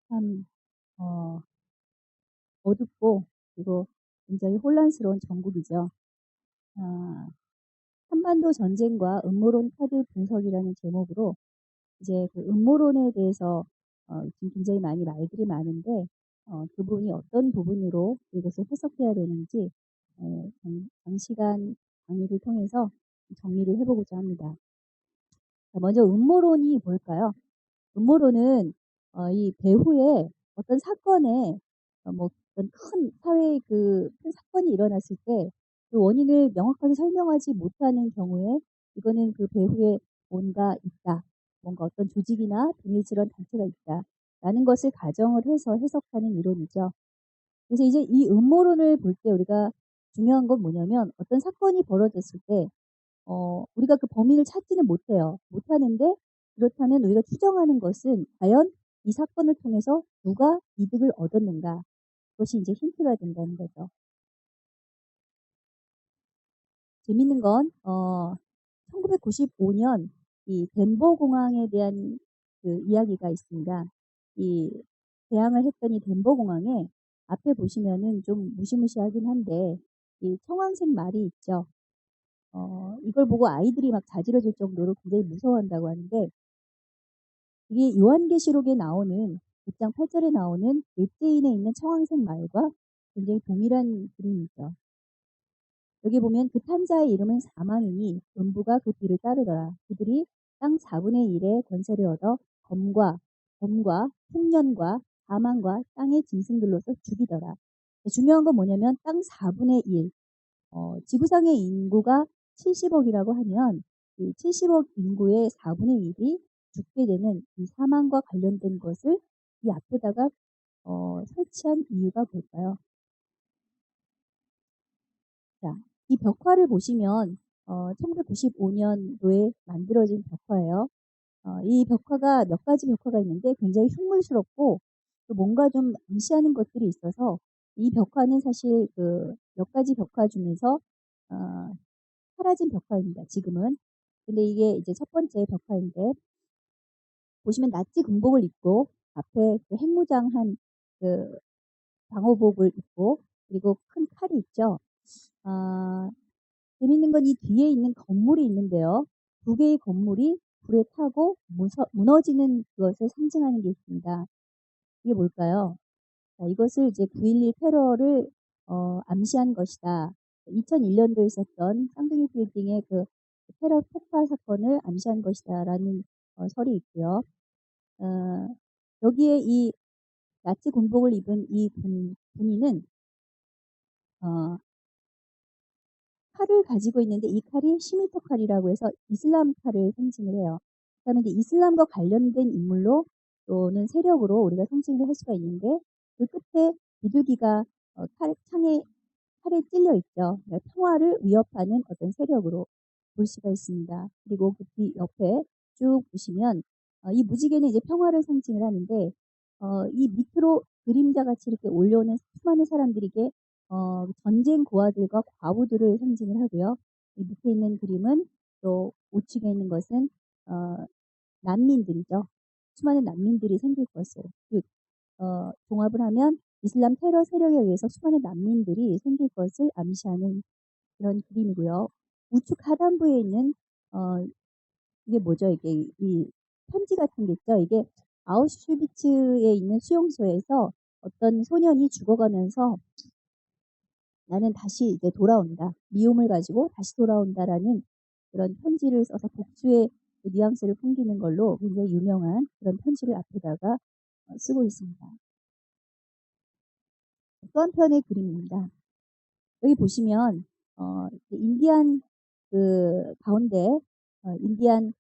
참, 어, 어둡고, 그리고 굉장히 혼란스러운 정국이죠. 아, 한반도 전쟁과 음모론 카드 분석이라는 제목으로 이제 그 음모론에 대해서 지금 굉장히 많이 말들이 많은데 그 부분이 어떤 부분으로 이것을 해석해야 되는지 장시간 강의를 통해서 정리를 해보고자 합니다. 자, 먼저 음모론이 뭘까요? 음모론은 이 배후에 어떤 사건에 뭐 어떤 큰 사회의 큰 사건이 일어났을 때 그 원인을 명확하게 설명하지 못하는 경우에 이거는 그 배후에 뭔가 있다. 뭔가 어떤 조직이나 비밀스러운 단체가 있다. 라는 것을 가정을 해서 해석하는 이론이죠. 그래서 이제 이 음모론을 볼 때 우리가 중요한 건 뭐냐면 어떤 사건이 벌어졌을 때 우리가 그 범인을 찾지는 못해요. 못하는데 그렇다면 우리가 추정하는 것은 과연 이 사건을 통해서 누가 이득을 얻었는가. 그것이 이제 힌트가 된다는 거죠. 재밌는 건 1995년 이 덴버 공항에 대한 그 이야기가 있습니다. 이 개항을 했던 이 덴버 공항에 앞에 보시면은 좀 무시무시하긴 한데 이 청황색 말이 있죠. 이걸 보고 아이들이 막 자지러질 정도로 굉장히 무서워한다고 하는데 이게 요한계시록에 나오는 6장 8절에 나오는 넷째인에 있는 청황색 말과 굉장히 동일한 그림이죠. 여기 보면 그 탄자의 이름은 사망이니 음부가 그 뒤를 따르더라. 그들이 땅 4분의 1의 권세를 얻어 검과 흉년과 사망과 땅의 짐승들로서 죽이더라. 중요한 건 뭐냐면 땅 4분의 1, 지구상의 인구가 70억이라고 하면 이 70억 인구의 4분의 1이 죽게 되는 이 사망과 관련된 것을 이 앞에다가 설치한 이유가 뭘까요? 자, 이 벽화를 보시면 1995년도에 만들어진 벽화예요. 이 벽화가 몇 가지 벽화가 있는데 굉장히 흉물스럽고 또 뭔가 좀 암시하는 것들이 있어서 이 벽화는 사실 그 몇 가지 벽화 중에서 어, 사라진 벽화입니다. 지금은. 근데 이게 이제 첫 번째 벽화인데 보시면 나치 군복을 입고 앞에 그 핵무장한 그 방호복을 입고 그리고 큰 칼이 있죠. 아, 재밌는 건 이 뒤에 있는 건물이 있는데요. 두 개의 건물이 불에 타고 무너지는 그것을 상징하는 게 있습니다. 이게 뭘까요? 자, 이것을 이제 9.11 테러를 암시한 것이다. 2001년도에 있었던 쌍둥이 빌딩의 그 테러 폭발 사건을 암시한 것이다라는 설이 있고요. 어, 여기에 이 나치 군복을 입은 이 군인은 어, 칼을 가지고 있는데 이 칼이 시미터 칼이라고 해서 이슬람 칼을 상징을 해요. 그다음에 이제 이슬람과 관련된 인물로 또는 세력으로 우리가 상징을 할 수가 있는데 그 끝에 비둘기가 칼에 찔려 있죠. 그러니까 평화를 위협하는 어떤 세력으로 볼 수가 있습니다. 그리고 그 뒤 옆에 쭉 보시면 이 무지개는 이제 평화를 상징을 하는데 이 밑으로 그림자 같이 이렇게 올려오는 수많은 사람들에게 전쟁 고아들과 과부들을 상징을 하고요. 이 밑에 있는 그림은 또 우측에 있는 것은 어, 난민들이죠. 수많은 난민들이 생길 것을 즉 종합을 하면 이슬람 테러 세력에 의해서 수많은 난민들이 생길 것을 암시하는 그런 그림이고요. 우측 하단부에 있는 어, 이게 뭐죠? 이게 이 편지 같은 게 있죠. 이게 아우슈비츠에 있는 수용소에서 어떤 소년이 죽어가면서 나는 다시 이제 돌아온다. 미움을 가지고 다시 돌아온다라는 그런 편지를 써서 복수의 그 뉘앙스를 풍기는 걸로 굉장히 유명한 그런 편지를 앞에다가 쓰고 있습니다. 또 한편의 그림입니다. 여기 보시면 인디안 그 가운데 인디안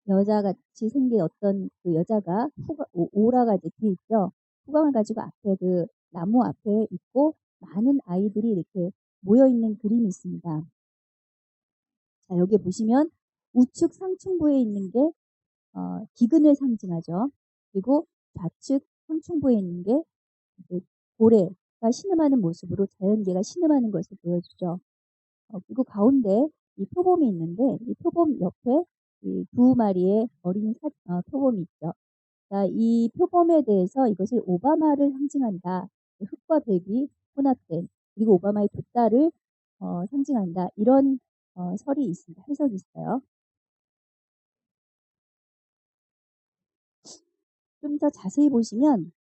여자같이 생긴 어떤 그 여자가 오라가 이제 뒤에 있죠. 후광을 가지고 앞에 그 나무 앞에 있고 많은 아이들이 이렇게 모여 있는 그림이 있습니다. 자, 여기 보시면 우측 상층부에 있는 게 기근을 상징하죠. 그리고 좌측 상층부에 있는 게 고래가 신음하는 모습으로 자연계가 신음하는 것을 보여주죠. 그리고 가운데 이 표범이 있는데 이 표범 옆에 이 두 마리의 어린 표범이 있죠. 자, 이 표범에 대해서 이것을 오바마를 상징한다. 흑과 백이 혼합된, 그리고 오바마의 두 딸을 상징한다. 이런 설이 있습니다. 해석이 있어요. 좀 더 자세히 보시면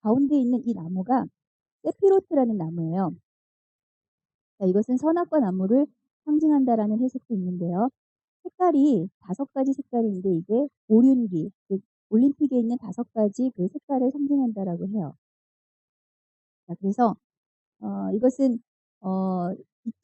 가운데 있는 이 나무가 세피로트라는 나무예요. 자, 이것은 선악과 나무를 상징한다라는 해석도 있는데요. 색깔이 5가지 색깔인데 이게 오륜기, 즉 올림픽에 있는 5가지 그 색깔을 상징한다라고 해요. 자, 그래서 이것은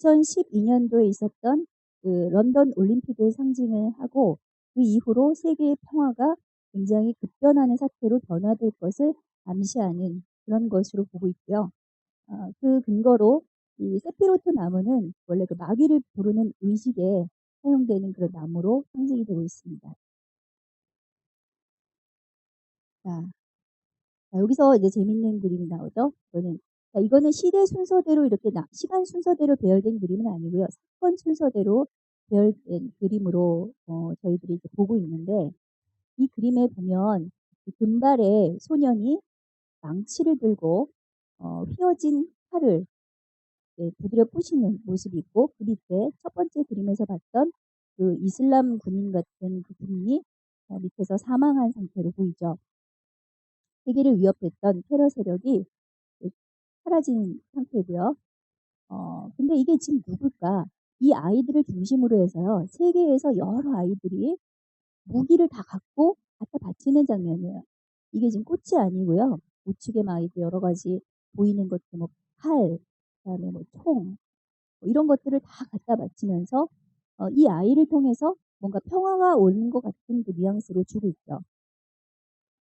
2012년도에 있었던 그 런던 올림픽을 상징을 하고 그 이후로 세계의 평화가 굉장히 급변하는 사태로 변화될 것을 암시하는 그런 것으로 보고 있고요. 그 근거로 이 세피로트 나무는 원래 그 마귀를 부르는 의식에 사용되는 그런 나무로 상징이 되고 있습니다. 자, 여기서 이제 재밌는 그림이 나오죠. 이거는 시대 순서대로 이렇게 시간 순서대로 배열된 그림은 아니고요. 사건 순서대로 배열된 그림으로 저희들이 이제 보고 있는데 이 그림에 보면 그 금발의 소년이 망치를 들고 휘어진 칼을 두드려 부시는 모습이 있고 그 밑에 첫 번째 그림에서 봤던 그 이슬람 군인 같은 그 군인이 밑에서 사망한 상태로 보이죠. 세계를 위협했던 테러 세력이 사라진 상태고요. 근데 이게 지금 누굴까? 이 아이들을 중심으로 해서요. 세계에서 여러 아이들이 무기를 다 갖다 바치는 장면이에요. 이게 지금 꽃이 아니고요. 우측에 막 이렇게 여러 가지 보이는 것들, 뭐 칼, 그다음에 뭐 총, 뭐 이런 것들을 다 갖다 바치면서 이 아이를 통해서 뭔가 평화가 오는 것 같은 그 뉘앙스를 주고 있죠.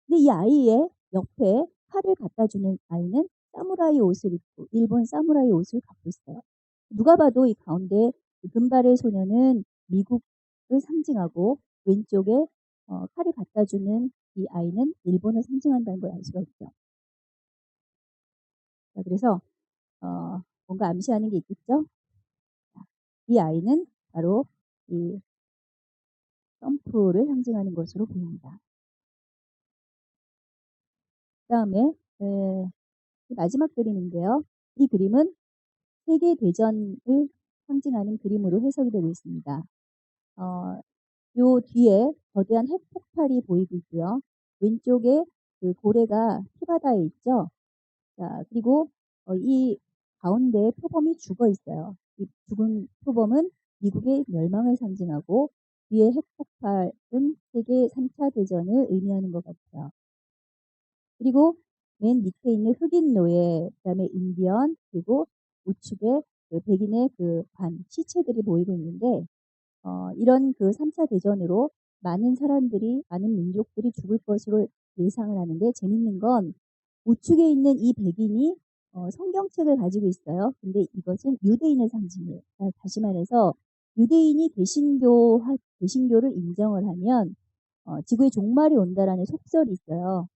근데 이 아이의 옆에 칼을 갖다 주는 아이는 사무라이 옷을 입고 일본 사무라이 옷을 갖고 있어요. 누가 봐도 이 가운데 금발의 소녀는 미국을 상징하고 왼쪽에 칼을 갖다 주는 이 아이는 일본을 상징한다는 걸 알 수가 있죠. 자, 그래서 뭔가 암시하는 게 있겠죠. 이 아이는 바로 이 점프를 상징하는 것으로 보입니다. 그 다음에 마지막 그림인데요. 이 그림은 세계대전을 상징하는 그림으로 해석이 되고 있습니다. 요 뒤에 거대한 핵폭발이 보이고 있고요. 왼쪽에 그 고래가 피바다에 있죠. 자, 그리고 이 가운데 표범이 죽어 있어요. 이 죽은 표범은 미국의 멸망을 상징하고 뒤에 핵폭발은 세계 3차 대전을 의미하는 것 같아요. 그리고 맨 밑에 있는 흑인 노예, 그다음에 인디언, 그리고 우측에 그 백인의 그 시체들이 보이고 있는데 이런 그 3차 대전으로 많은 사람들이, 많은 민족들이 죽을 것으로 예상을 하는데 재밌는 건 우측에 있는 이 백인이 성경책을 가지고 있어요. 근데 이것은 유대인의 상징이에요. 다시 말해서 유대인이 개신교를 인정을 하면 지구의 종말이 온다라는 속설이 있어요.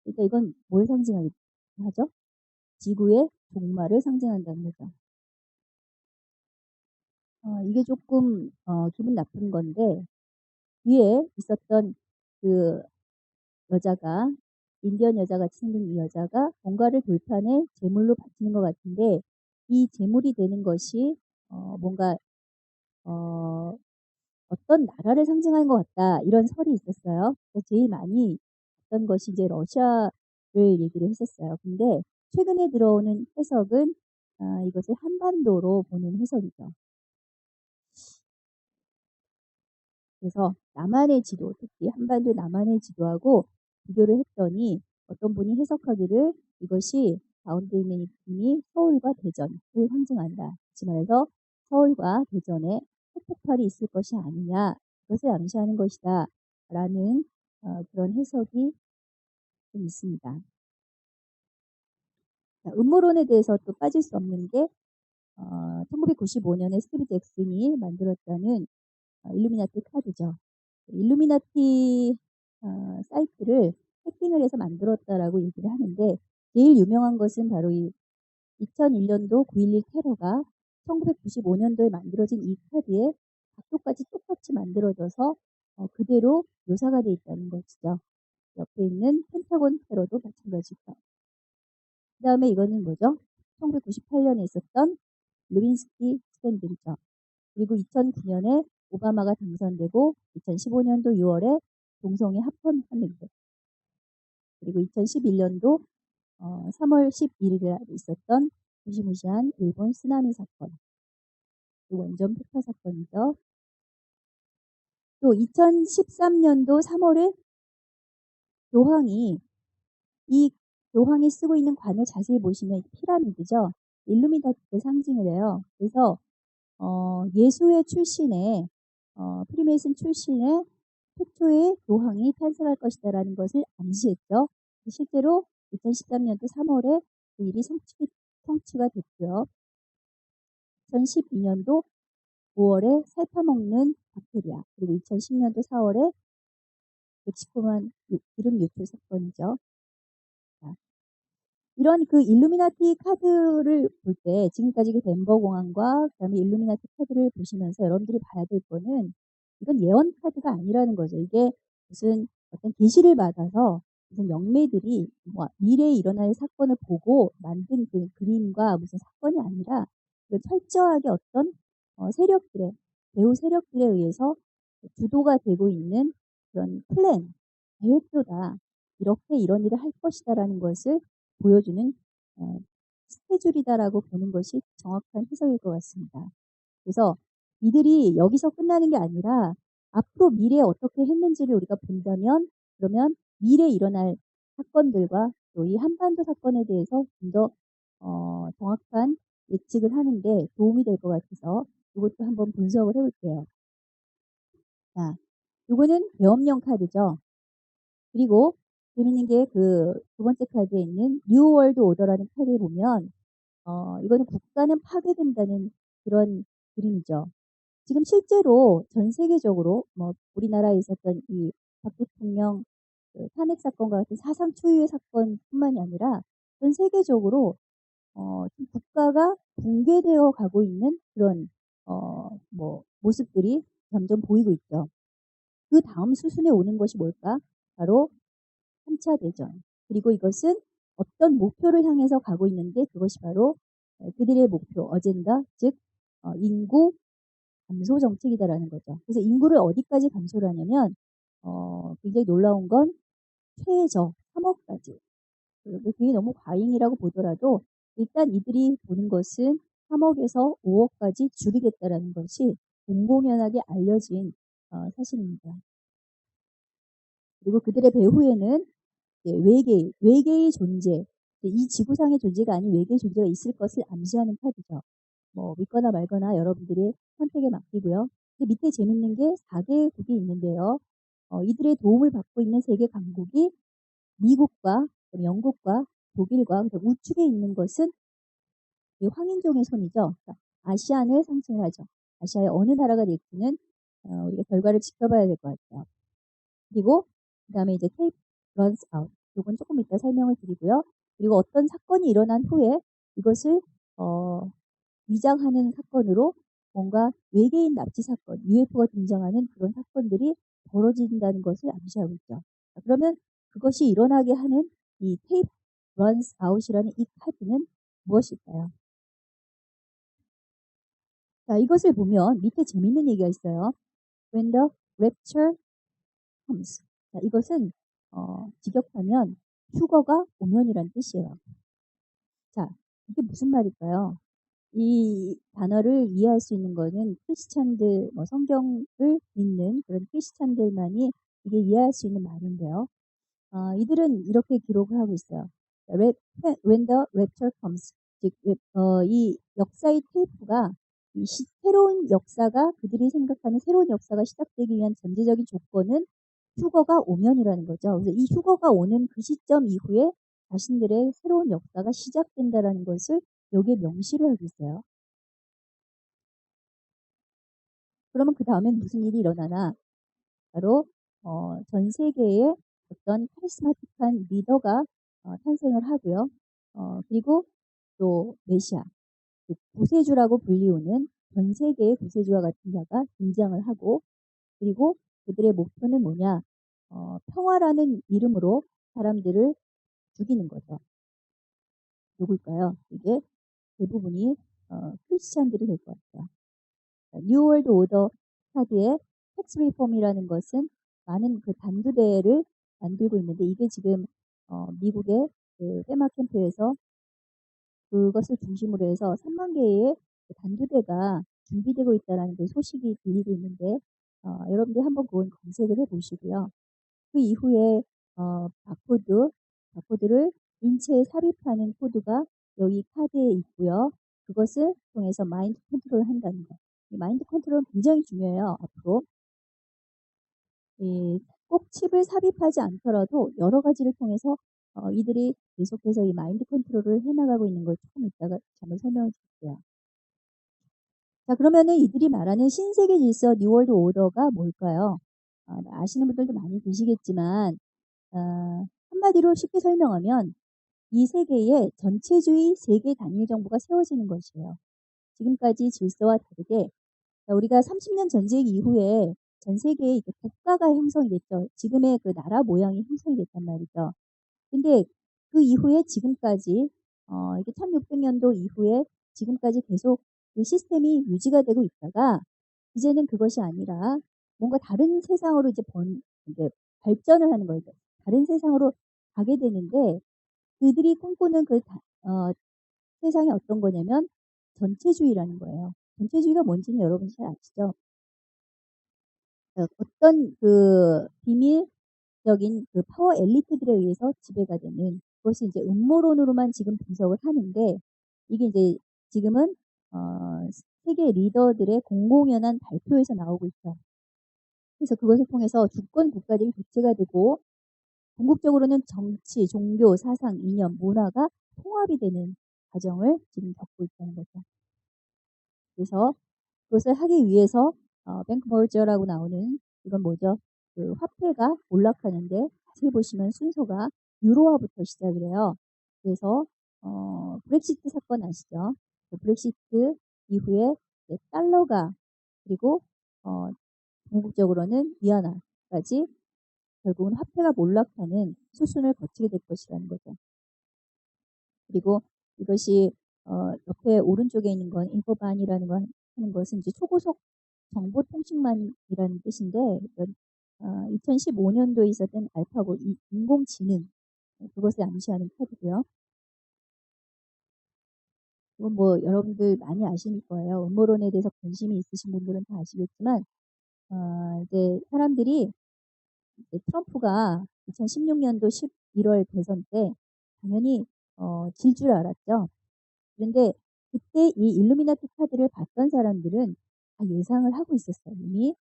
그러니까 이건 뭘 상징하죠? 지구의 종말을 상징한다는 거죠. 이게 조금 기분 나쁜 건데 위에 있었던 그 여자가 인디언 여자 같이 생긴 이 여자가 뭔가를 돌판에 제물로 바치는 것 같은데 이 제물이 되는 것이 뭔가 어, 어떤 나라를 상징하는 것 같다 이런 설이 있었어요. 제일 많이 했던 것이 이제 러시아를 얘기를 했었어요. 근데 최근에 들어오는 해석은 이것을 한반도로 보는 해석이죠. 그래서 남한의 지도, 특히 한반도의 남한의 지도하고 비교를 했더니 어떤 분이 해석하기를 이것이 가운데 있는 이 그림이 서울과 대전을 상징한다. 다시 말해서 서울과 대전에 핵폭발이 있을 것이 아니냐, 그것을 암시하는 것이다. 라는 그런 해석이 좀 있습니다. 자, 음모론에 대해서 또 빠질 수 없는 게 1995년에 스티브 잭슨이 만들었다는 일루미나티 카드죠. 일루미나티 사이트를 해킹을 해서 만들었다라고 얘기를 하는데 제일 유명한 것은 바로 이 2001년도 9.11 테러가 1995년도에 만들어진 이 카드에 각도까지 똑같이 만들어져서 그대로 묘사가 돼 있다는 것이죠. 옆에 있는 펜타곤 테러도 마찬가지고요. 그 다음에 이거는 뭐죠? 1998년에 있었던 루빈스키 스캔들이죠. 그리고 2009년에 오바마가 당선되고 2015년도 6월에 동성애 합헌 판명돼. 그리고 2011년도 3월 11일에 있었던 무시무시한 일본 쓰나미 사건. 원전 폭파 사건이죠. 또 2013년도 3월에 교황이 이 교황이 쓰고 있는 관을 자세히 보시면 피라미드죠. 일루미나티를 상징을 해요. 그래서 예수회 출신의 프리메이슨 출신의 최초의 교황이 탄생할 것이다라는 것을 암시했죠. 실제로 2013년도 3월에 그 일이 성취가 됐고요. 2012년도 5월에 살파먹는 박테리아, 그리고 2010년도 4월에 멕시코만 기름 유출 사건이죠. 자, 이런 그 일루미나티 카드를 볼 때 지금까지 그 덴버 공항과 그다음에 일루미나티 카드를 보시면서 여러분들이 봐야 될 거는 이건 예언 카드가 아니라는 거죠. 이게 무슨 어떤 계시를 받아서 무슨 영매들이 뭐 미래에 일어날 사건을 보고 만든 그 그림과 무슨 사건이 아니라 철저하게 어떤 세력들의 배후 세력들에 의해서 주도가 되고 있는 그런 플랜, 계획표다. 이렇게 이런 일을 할 것이다라는 것을 보여주는 스케줄이다라고 보는 것이 정확한 해석일 것 같습니다. 그래서 이들이 여기서 끝나는 게 아니라 앞으로 미래에 어떻게 했는지를 우리가 본다면 그러면 미래에 일어날 사건들과 또 이 한반도 사건에 대해서 좀 더 정확한 예측을 하는데 도움이 될 것 같아서 이것도 한번 분석을 해볼게요. 자, 이거는 배엄령 카드죠. 그리고 재밌는 게 그 두 번째 카드에 있는 뉴 월드 오더라는 카드에 보면 이거는 국가는 파괴된다는 그런 그림이죠. 지금 실제로 전 세계적으로 뭐 우리나라에 있었던 이 박 대통령 그 탄핵 사건과 같은 사상 초유의 사건뿐만이 아니라 전 세계적으로 지금 국가가 붕괴되어 가고 있는 그런 뭐 모습들이 점점 보이고 있죠. 그 다음 수순에 오는 것이 뭘까? 바로 3차 대전. 그리고 이것은 어떤 목표를 향해서 가고 있는데 그것이 바로 그들의 목표, 어젠다, 즉 인구 감소 정책이다라는 거죠. 그래서 인구를 어디까지 감소를 하냐면 굉장히 놀라운 건 최저 3억까지. 그게 너무 과잉이라고 보더라도 일단 이들이 보는 것은 3억에서 5억까지 줄이겠다라는 것이 공공연하게 알려진 사실입니다. 그리고 그들의 배후에는 외계의 존재, 이 지구상의 존재가 아닌 외계의 존재가 있을 것을 암시하는 카드죠. 뭐 믿거나 말거나 여러분들의 선택에 맡기고요. 밑에 재밌는 게 4개국이 있는데요. 이들의 도움을 받고 있는 세계 강국이 미국과 영국과 독일과 우측에 있는 것은 이 황인종의 손이죠. 그러니까 아시안을 상징하죠. 아시아의 어느 나라가 될지는 우리가 결과를 지켜봐야 될 것 같아요. 그리고 그다음에 이제 테이프 runs out. 이건 조금 이따 설명을 드리고요. 그리고 어떤 사건이 일어난 후에 이것을 위장하는 사건으로 뭔가 외계인 납치 사건, UFO가 등장하는 그런 사건들이 벌어진다는 것을 암시하고 있죠. 그러면 그것이 일어나게 하는 이 테이프 runs out이라는 이 카드는 무엇일까요? 자, 이것을 보면 밑에 재밌는 얘기가 있어요. When the rapture comes. 자, 이것은 직역하면 휴거가 오면이란 뜻이에요. 자, 이게 무슨 말일까요? 이 단어를 이해할 수 있는 거는 크리스찬들, 뭐 성경을 믿는 그런 크리스찬들만이 이게 이해할 수 있는 말인데요. 이들은 이렇게 기록을 하고 있어요. When the rapture comes. 즉, 이 역사의 테이프가 새로운 역사가 그들이 생각하는 새로운 역사가 시작되기 위한 전제적인 조건은 휴거가 오면이라는 거죠. 그래서 이 휴거가 오는 그 시점 이후에 자신들의 새로운 역사가 시작된다라는 것을 여기에 명시를 하고 있어요. 그러면 그 다음엔 무슨 일이 일어나나? 바로 전 세계에 어떤 카리스마틱한 리더가 탄생을 하고요. 그리고 또 메시아, 구세주라고 불리우는 전 세계의 구세주와 같은 자가 등장을 하고 그리고 그들의 목표는 뭐냐? 평화라는 이름으로 사람들을 죽이는 거죠. 누굴까요? 이게 대부분이 크리스찬들이 될 것 같아요. 뉴 월드 오더 카드의 텍스 리폼이라는 것은 많은 그 단두대를 만들고 있는데 이게 지금 미국의 그 테마 캠프에서 그것을 중심으로 해서 3만 개의 그 단두대가 준비되고 있다는 그 소식이 들리고 있는데 여러분들이 한번 그건 검색을 해보시고요. 그 이후에 바코드를 인체에 삽입하는 코드가 여기 카드에 있고요. 그것을 통해서 마인드 컨트롤을 한다는 거. 이 마인드 컨트롤은 굉장히 중요해요. 앞으로 꼭 칩을 삽입하지 않더라도 여러 가지를 통해서 이들이 계속해서 이 마인드 컨트롤을 해나가고 있는 걸 조금 이따가 한번 설명을 드릴게요. 자, 그러면은 이들이 말하는 신세계 질서 뉴월드 오더가 뭘까요? 아시는 분들도 많이 계시겠지만 한마디로 쉽게 설명하면 이 세계에 전체주의 세계 단일 정부가 세워지는 것이에요. 지금까지 질서와 다르게 우리가 30년 전쟁 이후에 전 세계에 이제 국가가 형성이 됐죠. 지금의 그 나라 모양이 형성이 됐단 말이죠. 근데 그 이후에 지금까지 이게 1600년도 이후에 지금까지 계속 그 시스템이 유지가 되고 있다가 이제는 그것이 아니라 뭔가 다른 세상으로 이제 발전을 하는 거예요. 다른 세상으로 가게 되는데 그들이 꿈꾸는 세상이 어떤 거냐면 전체주의라는 거예요. 전체주의가 뭔지는 여러분 잘 아시죠? 어떤 그 비밀적인 그 파워 엘리트들에 의해서 지배가 되는 그것이 이제 음모론으로만 지금 분석을 하는데 이게 이제 지금은 세계 리더들의 공공연한 발표에서 나오고 있죠. 그래서 그것을 통해서 주권 국가들이 대체가 되고 궁극적으로는 정치, 종교, 사상, 이념, 문화가 통합이 되는 과정을 지금 겪고 있다는 거죠. 그래서 그것을 하기 위해서 뱅크 머저라고 나오는 이건 뭐죠? 그 화폐가 올라가는데 자세히 보시면 순서가 유로화부터 시작을 해요. 그래서 브렉시트 사건 아시죠? 그 브렉시트 이후에 달러가 그리고 궁극적으로는 위안화까지 결국은 화폐가 몰락하는 수순을 거치게 될 것이라는 거죠. 그리고 이것이 옆에 오른쪽에 있는 건 인포반이라는 거 하는 것은 이제 초고속 정보통신망이라는 뜻인데 2015년도에 있었던 알파고 인공지능 그것을 암시하는 카드고요. 이건 뭐 여러분들 많이 아실 거예요. 음모론에 대해서 관심이 있으신 분들은 다 아시겠지만 이제 사람들이 이제 트럼프가 2016년도 11월 대선 때 당연히 질 줄 알았죠. 그런데 그때 이 일루미나티 카드를 봤던 사람들은 다 예상을 하고 있었어요. 이미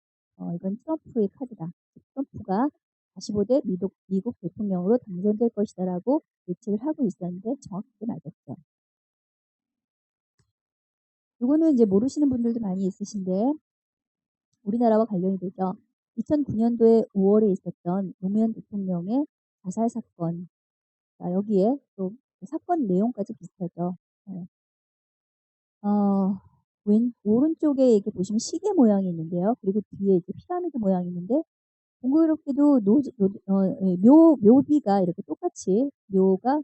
이건 트럼프의 카드다. 트럼프가 45대 미국 대통령으로 당선될 것이다라고 예측을 하고 있었는데 정확하게 맞았죠. 이거는 이제 모르시는 분들도 많이 있으신데 우리나라와 관련이 되죠. 2009년도에 5월에 있었던 노무현 대통령의 자살 사건. 자, 여기에 또 사건 내용까지 비슷하죠. 네. 오른쪽에 이렇게 보시면 시계 모양이 있는데요. 그리고 뒤에 이제 피라미드 모양이 있는데 공교롭게도 묘비가 이렇게 똑같이 묘가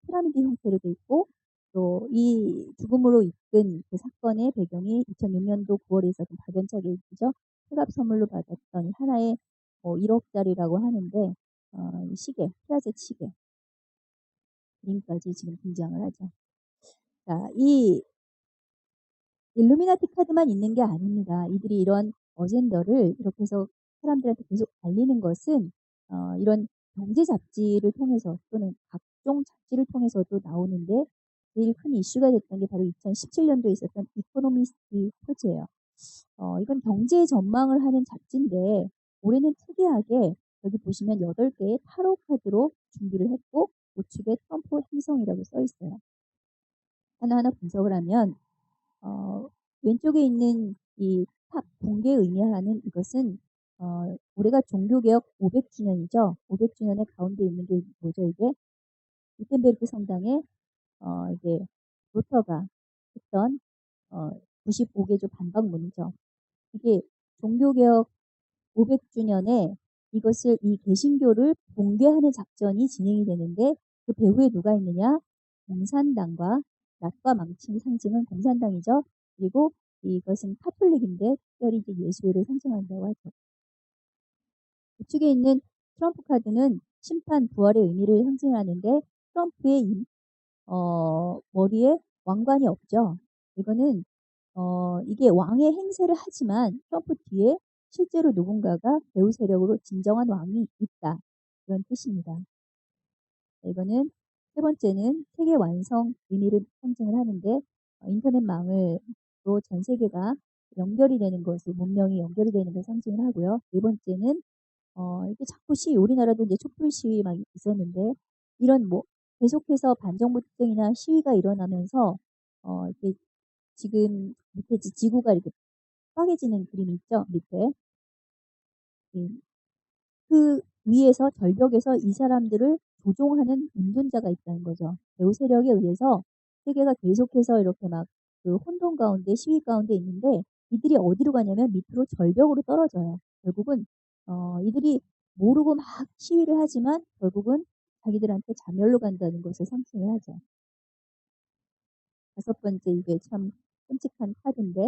피라미드 형태로 돼 있고 또 이 죽음으로 이끈 그 사건의 배경이 2006년도 9월에 있었던 박연차 게이트죠. 회갑 선물로 받았던 하나의 1억짜리라고 하는데 시계, 피아제 시계 그림까지 지금 등장을 하죠. 자, 이 일루미나티 카드만 있는 게 아닙니다. 이들이 이런 어젠더를 이렇게 해서 사람들한테 계속 알리는 것은 이런 경제 잡지를 통해서 또는 각종 잡지를 통해서도 나오는데 제일 큰 이슈가 됐던 게 바로 2017년도에 있었던 이코노미스트 표제예요. 이건 경제 전망을 하는 잡지인데 올해는 특이하게 여기 보시면 8개의 타로 카드로 준비를 했고 우측에 트럼프 행성이라고 써 있어요. 하나하나 분석을 하면 왼쪽에 있는 이 탑 붕괴 의미하는 이것은 올해가 종교개혁 500주년이죠. 500주년의 가운데 있는 게 뭐죠 이게? 구텐베르크 성당에 이게 루터가 했던 95개조 반박문이죠. 이게 종교개혁 500주년에 이 개신교를 붕괴하는 작전이 진행이 되는데 그 배후에 누가 있느냐? 공산당과 낫과 망치의 상징은 공산당이죠. 그리고 이것은 카톨릭인데 특별히 이제 예수회를 상징한다고 하죠. 우측에 있는 트럼프 카드는 심판 부활의 의미를 상징하는데 트럼프의 머리에 왕관이 없죠. 이거는 이게 왕의 행세를 하지만 트럼프 뒤에 실제로 누군가가 배후 세력으로 진정한 왕이 있다. 그런 뜻입니다. 이거는 세 번째는 세계 완성 의미를 상징을 하는데 인터넷망으로 전 세계가 연결이 되는 것을 문명이 연결이 되는 것을 상징을 하고요. 네 번째는 이게 자꾸 우리나라도 이제 촛불 시위 막 있었는데 이런 뭐 계속해서 반정부 투쟁이나 시위가 일어나면서 이렇게 지금 밑에 지구가 이렇게 빠개지는 그림이 있죠. 밑에 그 위에서 절벽에서 이 사람들을 조종하는 운전자가 있다는 거죠. 배후 세력에 의해서 세계가 계속해서 이렇게 막 그 혼돈 가운데 시위 가운데 있는데 이들이 어디로 가냐면 밑으로 절벽으로 떨어져요. 결국은 이들이 모르고 막 시위를 하지만 결국은 자기들한테 자멸로 간다는 것을 상징을 하죠. 다섯 번째 이게 참 끔찍한 카드인데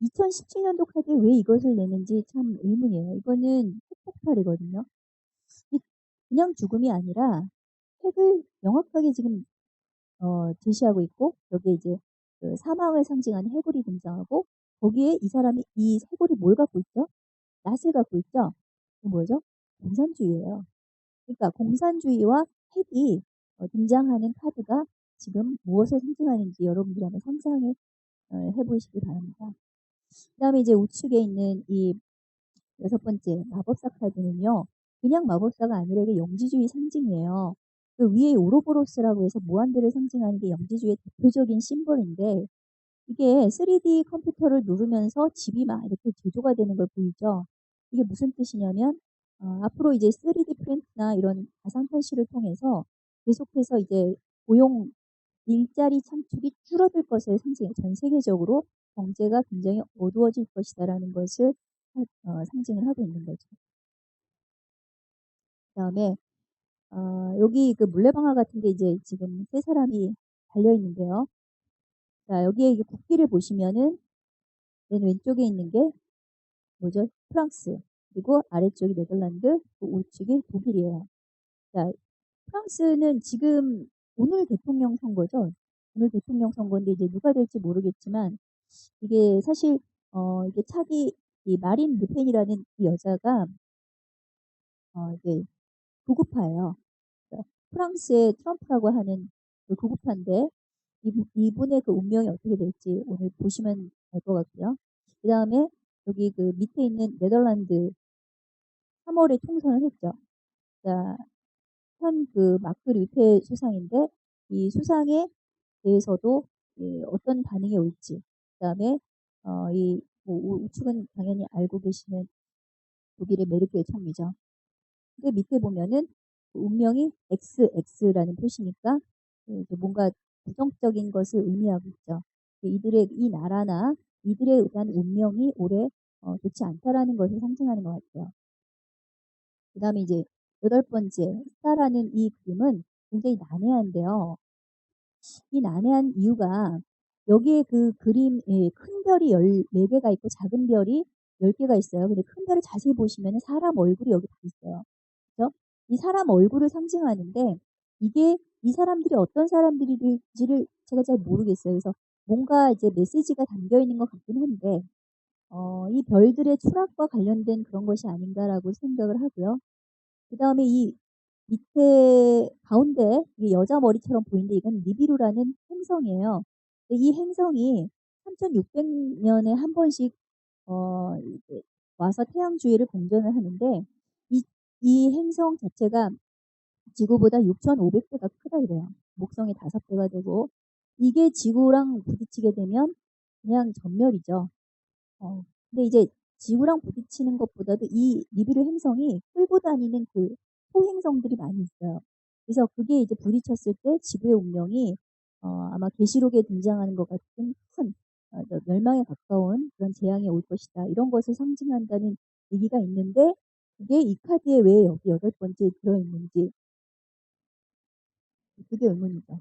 2017년도 카드에 왜 이것을 내는지 참 의문이에요. 이거는 핵폭발이거든요. 그냥 죽음이 아니라 핵을 명확하게 지금 제시하고 있고 여기에 이제 그 사망을 상징하는 해골이 등장하고 거기에 이 사람이 이 해골이 뭘 갖고 있죠? 낫을 갖고 있죠? 그 뭐죠? 공산주의예요. 그러니까 공산주의와 핵이 등장하는 카드가 지금 무엇을 상징하는지 여러분들이 한번 상상을 해보시기 바랍니다. 그 다음에 이제 우측에 있는 이 여섯 번째 마법사 카드는요. 그냥 마법사가 아니라 이게 영지주의 상징이에요. 그 위에 오로보로스라고 해서 무한대를 상징하는 게 영지주의의 대표적인 심벌인데 이게 3D 컴퓨터를 누르면서 집이 막 이렇게 제조가 되는 걸 보이죠. 이게 무슨 뜻이냐면 앞으로 이제 3D 프린트나 이런 가상현실을 통해서 계속해서 이제 고용 일자리 창출이 줄어들 것을 상징해 전 세계적으로 경제가 굉장히 어두워질 것이다라는 것을 상징을 하고 있는 거죠. 그다음에 여기 그 물레방아 같은데 이제 지금 세 사람이 달려 있는데요. 자 여기에 이게 국기를 보시면은 맨 왼쪽에 있는 게 뭐죠? 프랑스 그리고 아래쪽이 네덜란드, 그 우측이 독일이에요. 자 프랑스는 지금 오늘 대통령 선거죠. 오늘 대통령 선거인데 이제 누가 될지 모르겠지만 이게 사실 이게 차기 이 마린 르펜이라는 이 여자가 이게 구구파예요. 그러니까 프랑스의 트럼프라고 하는 그 구구파인데 이분의 그 운명이 어떻게 될지 오늘 보시면 알 것 같고요. 그 다음에 여기 그 밑에 있는 네덜란드 3월에 총선을 했죠. 자, 현 그 마크 류테 수상인데 이 수상에 대해서도 어떤 반응이 올지. 그다음에 이 우측은 당연히 알고 계시는 독일의 메르켈 총리죠. 근데 밑에 보면은 그 운명이 XX라는 표시니까 뭔가 부정적인 것을 의미하고 있죠. 이들의 이 나라나 이들에 대한 운명이 올해 좋지 않다라는 것을 상징하는 것 같아요. 그 다음에 이제 여덟 번째 스타라는 이 그림은 굉장히 난해한데요. 이 난해한 이유가 여기에 그 그림에 큰 별이 14개가 있고 작은 별이 10개가 있어요. 근데 큰 별을 자세히 보시면 사람 얼굴이 여기 다 있어요. 그죠? 이 사람 얼굴을 상징하는데 이게 이 사람들이 어떤 사람들인지를 제가 잘 모르겠어요. 그래서 뭔가 이제 메시지가 담겨 있는 것 같긴 한데 이 별들의 추락과 관련된 그런 것이 아닌가라고 생각을 하고요. 그 다음에 이 밑에 가운데 이게 여자 머리처럼 보이는데 이건 니비루라는 행성이에요. 이 행성이 3600년에 한 번씩 이제 와서 태양 주위를 공전을 하는데 이, 이 행성 자체가 지구보다 6500배가 크다 그래요. 목성이 5배가 되고 이게 지구랑 부딪히게 되면 그냥 전멸이죠. 근데 이제 지구랑 부딪히는 것보다도 이 니비루 행성이 끌고 다니는 그 소행성들이 많이 있어요. 그래서 그게 이제 부딪혔을 때 지구의 운명이 아마 계시록에 등장하는 것 같은 큰 멸망에 가까운 그런 재앙이 올 것이다. 이런 것을 상징한다는 얘기가 있는데 그게 이 카드에 왜 여기 8번째에 들어있는지 그게 의문이죠.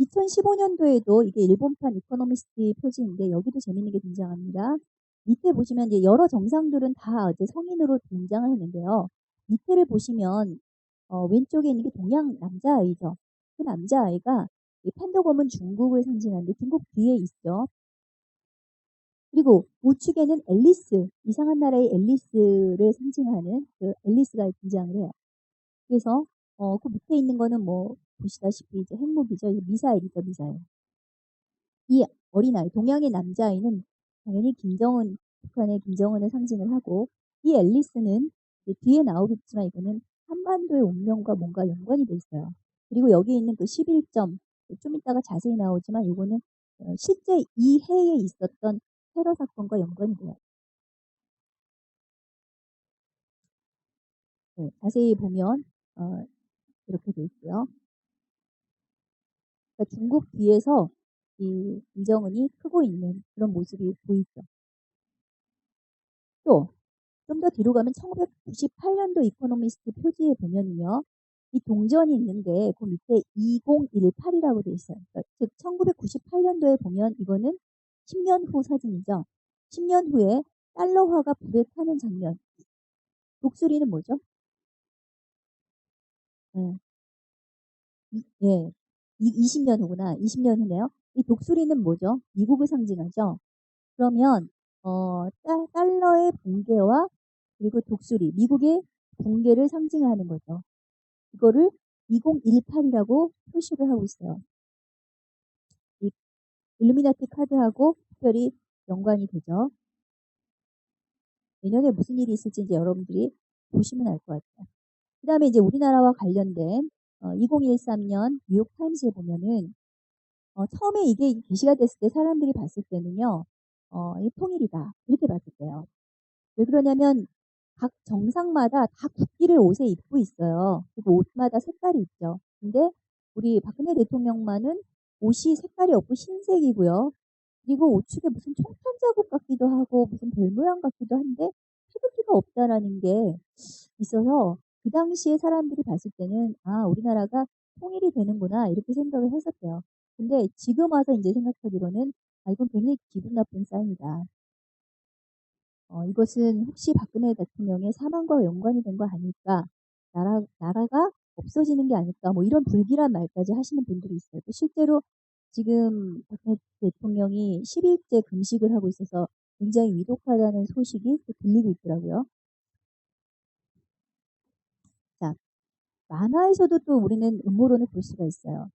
2015년도에도 이게 일본판 이코노미스트 표지인데 여기도 재밌는 게 등장합니다. 밑에 보시면 이제 여러 정상들은 다 이제 성인으로 등장을 했는데요. 밑에를 보시면 왼쪽에 있는 게 동양 남자아이죠. 그 남자아이가 이 펜더검은 중국을 상징하는데 중국 뒤에 있죠. 그리고 우측에는 앨리스, 이상한 나라의 앨리스를 상징하는 그 앨리스가 등장을 해요. 그래서 그 밑에 있는 거는 뭐 보시다시피 이제 핵무기죠. 미사일이죠, 미사일. 이 어린아이, 동양의 남자아이는 당연히 김정은, 북한의 김정은을 상징을 하고 이 앨리스는 뒤에 나오겠지만 이거는 한반도의 운명과 뭔가 연관이 돼 있어요. 그리고 여기 있는 그 11점, 좀 이따가 자세히 나오지만 이거는 실제 이 해에 있었던 테러 사건과 연관이 돼요. 네, 자세히 보면 이렇게 돼 있고요. 그러니까 중국 뒤에서 이 김정은이 크고 있는 그런 모습이 보이죠. 또 좀 더 뒤로 가면 1998년도 이코노미스트 표지에 보면요. 이 동전이 있는데 그 밑에 2018이라고 돼 있어요. 그러니까 즉 1998년도에 보면 이거는 10년 후 사진이죠. 10년 후에 달러화가 불에 타는 장면. 독수리는 뭐죠? 네. 예. 20년 후구나. 20년 후네요. 이 독수리는 뭐죠? 미국을 상징하죠. 그러면 달러의 붕괴와 그리고 독수리, 미국의 붕괴를 상징하는 거죠. 이거를 2018이라고 표시를 하고 있어요. 이 일루미나티 카드하고 특별히 연관이 되죠. 내년에 무슨 일이 있을지 이제 여러분들이 보시면 알 것 같아요. 그 다음에 이제 우리나라와 관련된 2013년 뉴욕타임스에 보면은 처음에 이게 게시가 됐을 때 사람들이 봤을 때는요. 이 통일이다 이렇게 봤을 때요. 왜 그러냐면 각 정상마다 다 국기를 옷에 입고 있어요. 그리고 옷마다 색깔이 있죠. 근데 우리 박근혜 대통령만은 옷이 색깔이 없고 흰색이고요. 그리고 우측에 무슨 총탄 자국 같기도 하고 무슨 별 모양 같기도 한데 태극기가 없다라는 게 있어서 그 당시에 사람들이 봤을 때는 아 우리나라가 통일이 되는구나 이렇게 생각을 했었대요. 근데 지금 와서 이제 생각하기로는 아 이건 굉장히 기분 나쁜 사인이다. 이것은 혹시 박근혜 대통령의 사망과 연관이 된 거 아닐까? 나라가 없어지는 게 아닐까? 뭐 이런 불길한 말까지 하시는 분들이 있어요. 또 실제로 지금 박근혜 대통령이 10일째 금식을 하고 있어서 굉장히 위독하다는 소식이 또 들리고 있더라고요. 자, 만화에서도 또 우리는 음모론을 볼 수가 있어요.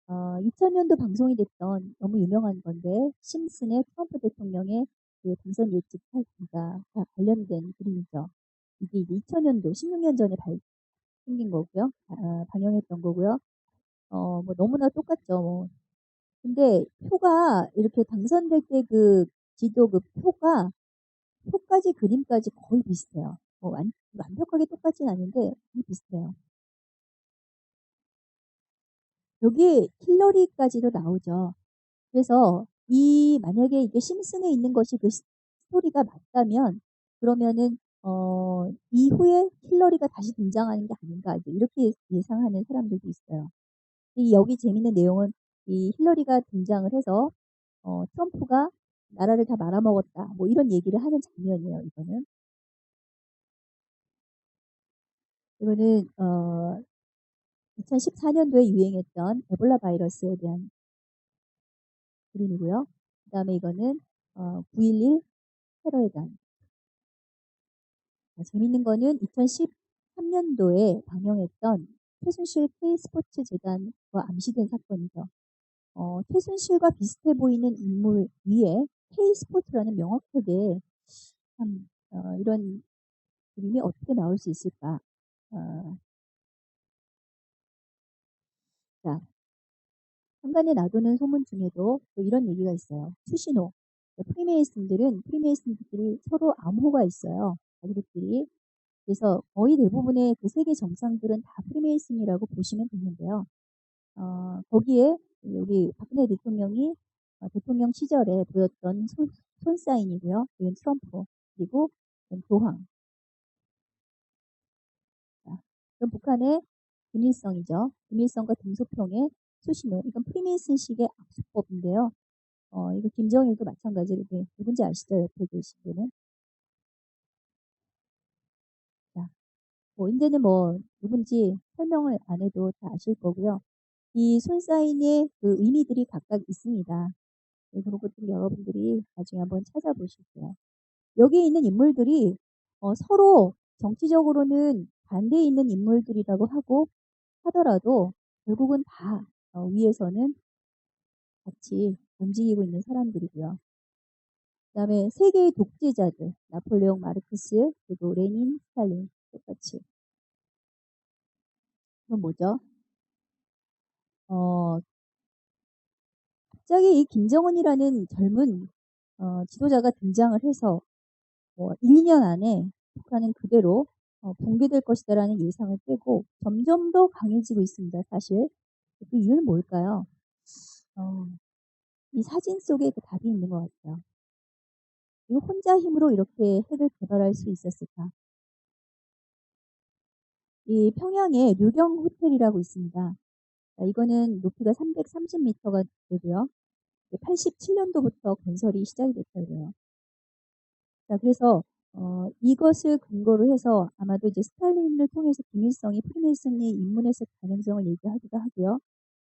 2000년도 방송이 됐던 너무 유명한 건데 심슨의 트럼프 대통령의 그 당선 예측 그러니까 관련된 그림이죠. 이게 이제 2000년도 16년 전에 생긴 거고요. 방영했던 거고요. 뭐 너무나 똑같죠. 뭐. 근데 표가 이렇게 당선될 때 그 지도 그 표까지 그림까지 거의 비슷해요. 완벽하게 똑같진 않은데 거의 비슷해요. 여기 힐러리까지도 나오죠. 그래서 만약에 이게 심슨에 있는 것이 그 스토리가 맞다면 그러면은 이후에 힐러리가 다시 등장하는 게 아닌가 이렇게 예상하는 사람들도 있어요. 여기 재밌는 내용은 이 힐러리가 등장을 해서 트럼프가 나라를 다 말아먹었다 뭐 이런 얘기를 하는 장면이에요. 이거는 2014년도에 유행했던 에볼라 바이러스에 대한 그림이고요. 그 다음에 이거는 9.11 테러에 대한 재밌는 거는 2013년도에 방영했던 최순실 K스포츠 재단과 암시된 사건이죠. 최순실과 비슷해 보이는 인물 위에 K스포츠라는 명확하게 참 이런 그림이 어떻게 나올 수 있을까? 자, 한간에 놔두는 소문 중에도 또 이런 얘기가 있어요. 수신호. 프리메이슨들끼리 서로 암호가 있어요. 자기들끼리. 그래서 거의 대부분의 그 세계 정상들은 다 프리메이슨이라고 보시면 되는데요. 거기에 우리 박근혜 대통령이 대통령 시절에 보였던 손사인이고요. 이건 트럼프 그리고 이건 교황 그럼 북한의 김일성이죠. 김일성과 등소평의 수신호. 이건 프리메이슨식의 악수법인데요. 이거 김정일도 마찬가지로 누군지 아시죠? 옆에 계신 분은. 자, 이제는 누군지 설명을 안 해도 다 아실 거고요. 이 손사인의 그 의미들이 각각 있습니다. 그런 것들 여러분들이 나중에 한번 찾아보실게요. 여기에 있는 인물들이 서로 정치적으로는 반대에 있는 인물들이라고 하더라도 결국은 다 위에서는 같이 움직이고 있는 사람들이고요. 그 다음에 세계의 독재자들, 나폴레옹, 마르크스, 그리고 레닌, 스탈린 똑같이. 그건 뭐죠? 갑자기 이 김정은이라는 젊은 지도자가 등장을 해서 1, 2년 안에 북한은 그대로 붕괴될 것이다라는 예상을 깨고 점점 더 강해지고 있습니다. 사실 그 이유는 뭘까요? 이 사진 속에 그 답이 있는 것 같아요. 이 혼자 힘으로 이렇게 핵을 개발할 수 있었을까? 이 평양에 류경 호텔이라고 있습니다. 이거는 높이가 330m가 되고요. 87년도부터 건설이 시작이 됐다고 해요. 자, 그래서 이것을 근거로 해서 아마도 이제 스탈린을 통해서 김일성이 프리메이슨이 입문했을 가능성을 얘기하기도 하고요.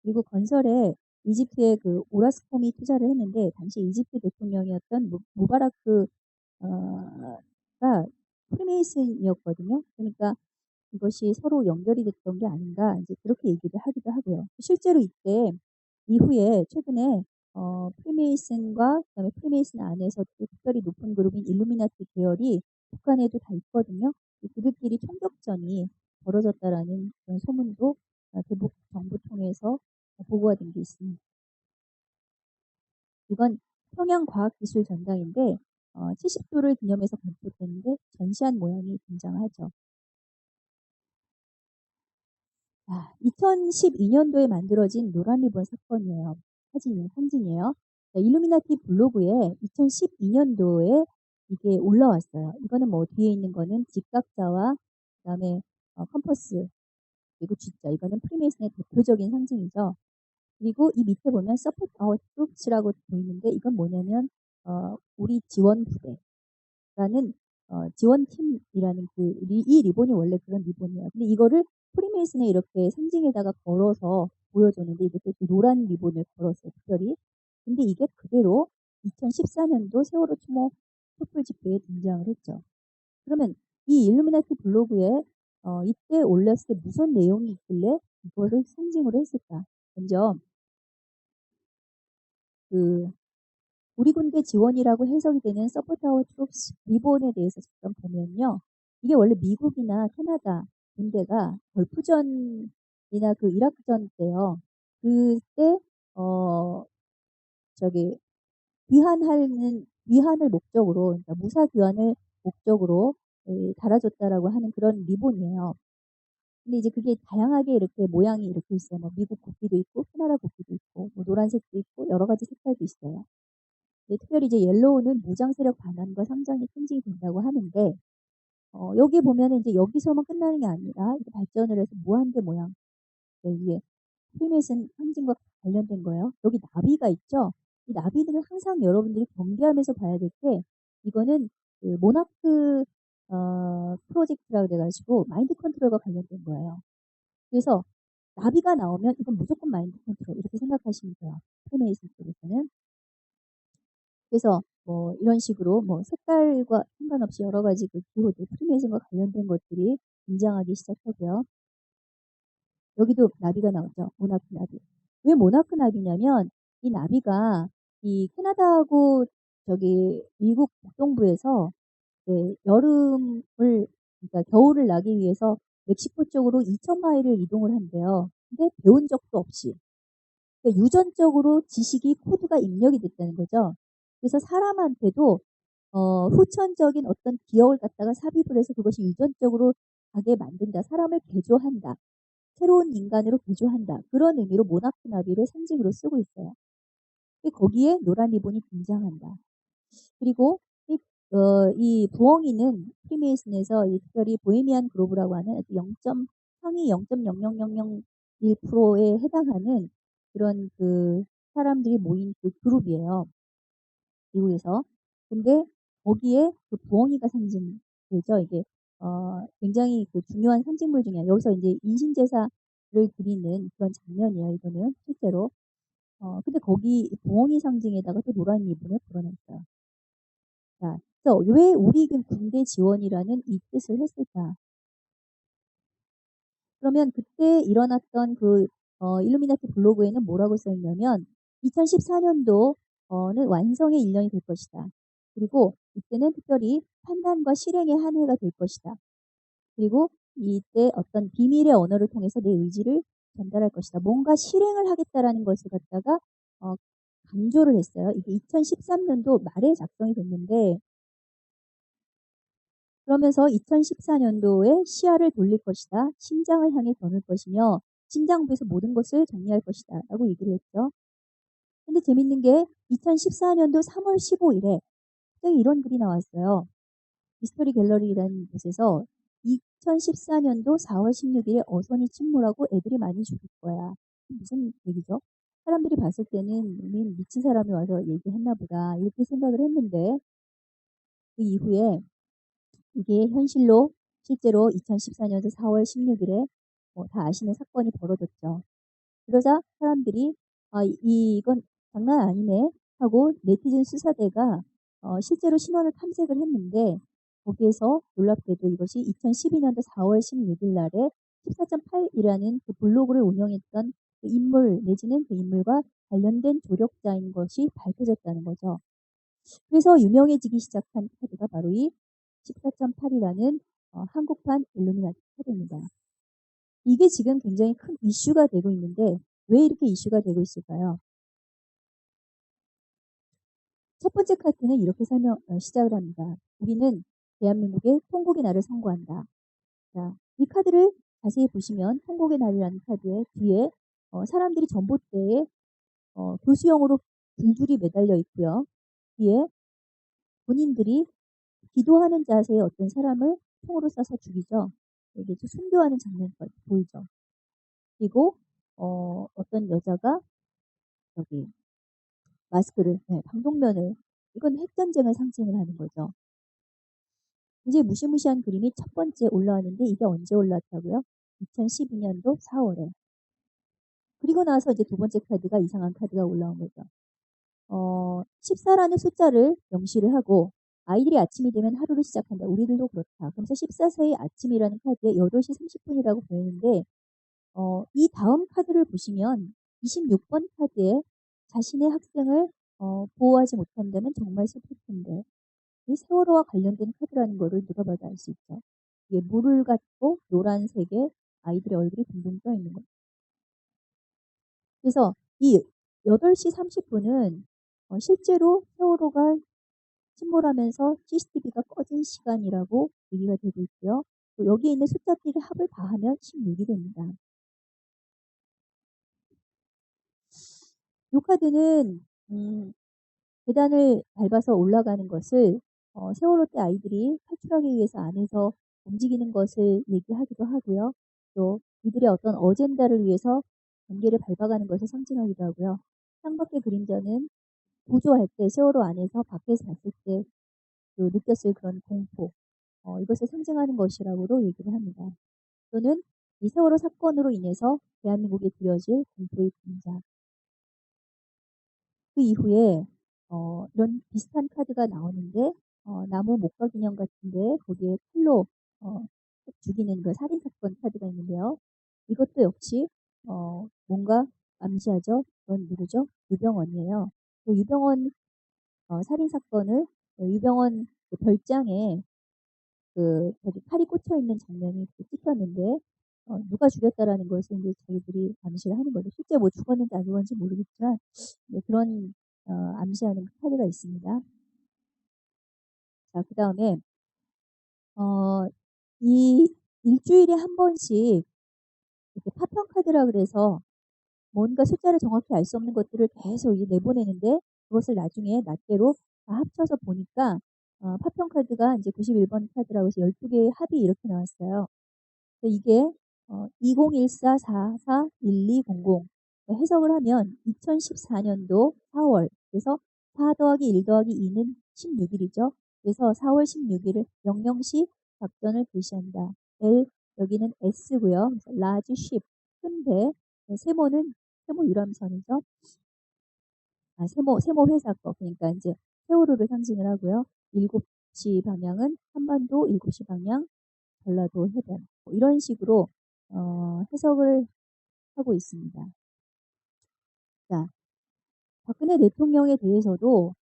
그리고 건설에 이집트의 그 오라스콤이 투자를 했는데 당시 이집트 대통령이었던 무바라크가 프리메이슨이었거든요. 그러니까 이것이 서로 연결이 됐던 게 아닌가 이제 그렇게 얘기를 하기도 하고요. 실제로 이때 이후에 최근에 프리메이슨과 그다음에 프리메이슨 안에서 또 특별히 높은 그룹인 일루미나티 계열이 북한에도 다 있거든요. 그들끼리 총격전이 벌어졌다라는 그런 소문도 대북 정부 통해서 보고가 된 게 있습니다. 이건 평양과학기술전당인데 70도를 기념해서 건축됐는데 전시한 모양이 등장하죠. 2012년도에 만들어진 노란 리본 사건이에요. 사진이에요. 일루미나티 블로그에 2012년도에 이게 올라왔어요. 이거는 뒤에 있는 거는 직각자와 그다음에 컴퍼스 그리고 G자 이거는 프리메이슨의 대표적인 상징이죠. 그리고 이 밑에 보면 서포트 아웃 그룹스라고 보이는데 이건 뭐냐면 우리 지원 부대라는 지원팀이라는 이 리본이 원래 그런 리본이에요. 근데 이거를 프리메이슨에 이렇게 상징에다가 걸어서 보여줬는데 이것도 노란 리본을 걸었어요. 특별히. 근데 이게 그대로 2014년도 세월호 추모 촛불 집회에 등장을 했죠. 그러면 이 일루미나티 블로그에 이때 올렸을 때 무슨 내용이 있길래 이거를 상징으로 했을까? 먼저 우리 군대 지원이라고 해석이 되는 서포트 아웃 트룹스 리본에 대해서 잠깐 보면요. 이게 원래 미국이나 캐나다 군대가 걸프전이나 그 이라크전 때요. 그때 귀환을 목적으로 그러니까 무사 귀환을 목적으로 달아줬다라고 하는 그런 리본이에요. 근데 이제 그게 다양하게 이렇게 모양이 이렇게 있어요. 미국 국기도 있고 캐나다 국기도 있고 노란색도 있고 여러 가지 색깔도 있어요. 특별히 이제 옐로우는 무장 세력 반환과 상장이 상징이 된다고 하는데 여기 보면은 이제 여기서만 끝나는 게 아니라 발전을 해서 무한대 모양 이게 프리메이슨 상징과 관련된 거예요. 여기 나비가 있죠. 이 나비들은 항상 여러분들이 경계하면서 봐야 될 게 이거는 그 모나크 프로젝트라고 그래가지고 마인드 컨트롤과 관련된 거예요. 그래서 나비가 나오면 이건 무조건 마인드 컨트롤 이렇게 생각하시면 돼요. 프리메이슨 쪽에서는. 그래서 이런 식으로 색깔과 상관없이 여러 가지 그 기호들, 프리메이슨과 관련된 것들이 등장하기 시작하고요. 여기도 나비가 나오죠. 모나크 나비. 왜 모나크 나비냐면 이 나비가 이 캐나다하고 미국 북동부에서 여름을 그러니까 겨울을 나기 위해서 멕시코 쪽으로 2,000마일을 이동을 한대요. 근데 배운 적도 없이. 그러니까 유전적으로 지식이 코드가 입력이 됐다는 거죠. 그래서 사람한테도 후천적인 어떤 기억을 갖다가 삽입을 해서 그것이 유전적으로 가게 만든다. 사람을 개조한다. 새로운 인간으로 개조한다. 그런 의미로 모나크 나비를 상징으로 쓰고 있어요. 거기에 노란 리본이 등장한다. 그리고 이 부엉이는 프리메이슨에서 특별히 보헤미안 그로브라고 하는 0.3 상위 0.00001%에 해당하는 그런 그 사람들이 모인 그 그룹이에요. 미국에서. 근데 거기에 그 부엉이가 상징되죠. 이게 굉장히 그 중요한 상징물 중에 여기서 이제 인신제사를 드리는 그런 장면이에요. 이거는 실제로. 근데 거기 부엉이 상징에다가 또 노란 리본을 걸어놨어요. 자, 그래서 왜 우리 군대 지원이라는 이 뜻을 했을까? 그러면 그때 일어났던 그 일루미나티 블로그에는 뭐라고 써 있냐면 2014년도는 완성의 1년이 될 것이다. 그리고 이때는 특별히 판단과 실행의 한 해가 될 것이다. 그리고 이때 어떤 비밀의 언어를 통해서 내 의지를 전달할 것이다. 뭔가 실행을 하겠다라는 것을 갖다가 강조를 했어요. 이게 2013년도 말에 작성이 됐는데 그러면서 2014년도에 시야를 돌릴 것이다. 심장을 향해 겨눌 것이며 심장부에서 모든 것을 정리할 것이다. 라고 얘기를 했죠. 근데 재밌는 게 2014년도 3월 15일에 갑자기 이런 글이 나왔어요. 미스터리 갤러리라는 곳에서 2014년도 4월 16일에 어선이 침몰하고 애들이 많이 죽을 거야. 무슨 얘기죠? 사람들이 봤을 때는 미친 사람이 와서 얘기했나 보다 이렇게 생각을 했는데 그 이후에 이게 현실로 실제로 2014년도 4월 16일에 다 아시는 사건이 벌어졌죠. 그러자 사람들이 이건 장난 아니네 하고 네티즌 수사대가 실제로 신원을 탐색을 했는데 거기에서 놀랍게도 이것이 2012년도 4월 16일 날에 14.8이라는 그 블로그를 운영했던 그 인물 내지는 그 인물과 관련된 조력자인 것이 밝혀졌다는 거죠. 그래서 유명해지기 시작한 카드가 바로 이 14.8이라는 한국판 일루미나티 카드입니다. 이게 지금 굉장히 큰 이슈가 되고 있는데 왜 이렇게 이슈가 되고 있을까요? 첫 번째 카드는 이렇게 시작을 합니다. 우리는 대한민국의 통곡의 날을 선고한다. 자, 이 카드를 자세히 보시면 통곡의 날이라는 카드의 뒤에 사람들이 전봇대에 교수형으로 줄줄이 매달려 있고요. 뒤에 본인들이 기도하는 자세의 어떤 사람을 총으로 쏴서 죽이죠. 이게 순교하는 장면까지 보이죠. 그리고 어떤 여자가 여기 마스크를 방독면을 이건 핵전쟁을 상징을 하는 거죠. 이제 무시무시한 그림이 첫 번째 올라왔는데 이게 언제 올라왔다고요? 2012년도 4월에. 그리고 나서 이제 두 번째 카드가 이상한 카드가 올라온 거죠. 14라는 숫자를 명시를 하고 아이들이 아침이 되면 하루를 시작한다. 우리들도 그렇다. 그래서 14세의 아침이라는 카드에 8시 30분이라고 보이는데 이 다음 카드를 보시면 26번 카드에 자신의 학생을 보호하지 못한다면 정말 슬플 텐데 이 세월호와 관련된 카드라는 거를 누가 봐도 알 수 있죠. 이게 물을 갖고 노란색의 아이들의 얼굴이 둥둥 떠 있는 거죠. 그래서 이 8시 30분은 실제로 세월호가 침몰하면서 CCTV가 꺼진 시간이라고 얘기가 되고 있고요. 또 여기에 있는 숫자들의 합을 다 하면 16이 됩니다. 이 카드는 계단을 밟아서 올라가는 것을 세월호 때 아이들이 탈출하기 위해서 안에서 움직이는 것을 얘기하기도 하고요. 또 이들의 어떤 어젠다를 위해서 경계를 밟아가는 것을 상징하기도 하고요. 창밖의 그림자는 구조할 때 세월호 안에서 밖에서 봤을 때 그 느꼈을 그런 공포 이것을 상징하는 것이라고도 얘기를 합니다. 또는 이 세월호 사건으로 인해서 대한민국에 들여질 공포의 그림자 그 이후에 이런 비슷한 카드가 나오는데 나무 목과 기념 같은데 거기에 칼로 죽이는 그 살인 사건 카드가 있는데요. 이것도 역시 뭔가 암시하죠. 그건 누구죠? 유병원이에요. 그 유병원 살인 사건을 유병원 그 별장에 그 저기 칼이 꽂혀 있는 장면이 찍혔는데 누가 죽였다라는 것을 이제 저희들이 암시를 하는 거죠. 실제 뭐 죽었는지 안 죽었는지 모르겠지만 그런 암시하는 카드가 있습니다. 자, 그 다음에 이 일주일에 한 번씩 이렇게 파편 카드라 그래서 뭔가 숫자를 정확히 알 수 없는 것들을 계속 이제 내보내는데 그것을 나중에 낱개로 다 합쳐서 보니까 파편 카드가 이제 91번 카드라고 해서 12개의 합이 이렇게 나왔어요. 그래서 이게 2014-44-1200 해석을 하면 2014년도 4월, 그래서 4 더하기 1 더하기 2는 16일이죠. 그래서 4월 16일을 명령시 작전을 개시한다. L, 여기는 S고요. 그래서 large ship, 큰 배, 세모는 세모 유람선이죠. 세모 회사 거. 그러니까 이제 세월호를 상징을 하고요. 7시 방향은 한반도, 7시 방향 전라도 해변. 뭐 이런 식으로 해석을 하고 있습니다. 자, 박근혜 대통령에 대해서도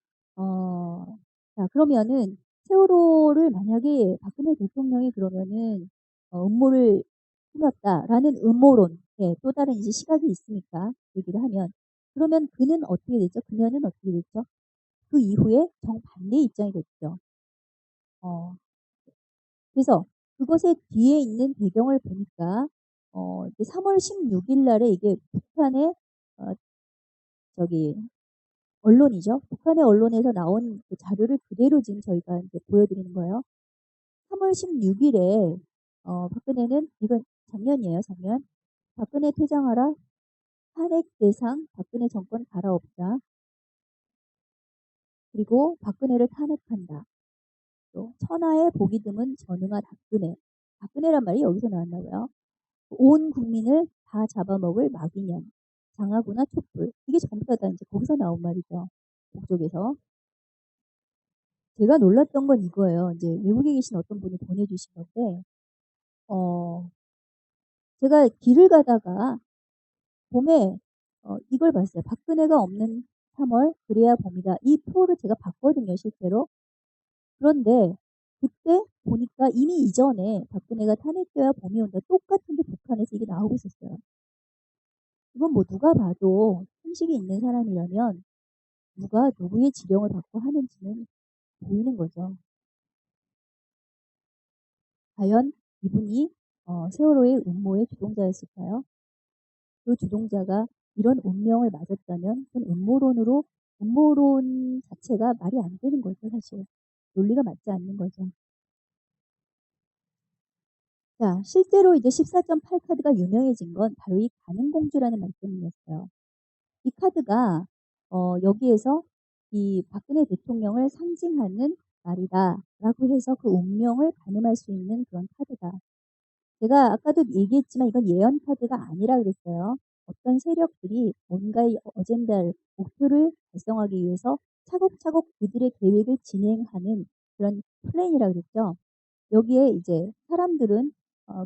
자, 그러면은 세월호를 만약에 박근혜 대통령이 그러면은 음모를 꾸몄다라는 음모론, 예, 또 다른 이제 시각이 있으니까 얘기를 하면 그러면 그는 어떻게 됐죠? 그녀는 어떻게 됐죠? 그 이후에 정반대 입장이 됐죠. 그래서 그것의 뒤에 있는 배경을 보니까 3월 16일 날에 이게 북한의 어, 저기 언론이죠. 북한의 언론에서 나온 그 자료를 그대로 지금 저희가 이제 보여드리는 거예요. 3월 16일에 박근혜는 이건 작년이에요. 작년. 박근혜 퇴장하라. 탄핵 대상 박근혜 정권 갈아엎자. 그리고 박근혜를 탄핵한다. 또 천하의 보기 드문 전응아 박근혜. 박근혜란 말이 여기서 나왔나봐요. 온 국민을 다 잡아먹을 마귀년. 장하구나 촛불. 이게 전부 다 이제 거기서 나온 말이죠. 북쪽에서. 제가 놀랐던 건 이거예요. 이제 외국에 계신 어떤 분이 보내주신 건데, 어, 제가 길을 가다가 봄에 이걸 봤어요. 박근혜가 없는 3월, 그래야 봄이다. 이 표를 제가 봤거든요, 실제로. 그런데 그때 보니까 이미 이전에 박근혜가 탄핵되어야 봄이 온다. 똑같은 게 북한에서 이게 나오고 있었어요. 이건 뭐 누가 봐도 상식이 있는 사람이라면 누가 누구의 지령을 받고 하는지는 보이는 거죠. 과연 이분이 세월호의 음모의 주동자였을까요? 그 주동자가 이런 운명을 맞았다면 그건 음모론 자체가 말이 안 되는 거죠, 사실. 논리가 맞지 않는 거죠. 자, 실제로 이제 14.8 카드가 유명해진 건 바로 이 가는공주라는 말 때문이었어요. 이 카드가 여기에서 이 박근혜 대통령을 상징하는 말이다라고 해서 그 운명을 가늠할 수 있는 그런 카드다. 제가 아까도 얘기했지만 이건 예언 카드가 아니라 그랬어요. 어떤 세력들이 뭔가의 어젠다를, 목표를 달성하기 위해서 차곡차곡 그들의 계획을 진행하는 그런 플랜이라 그랬죠. 여기에 이제 사람들은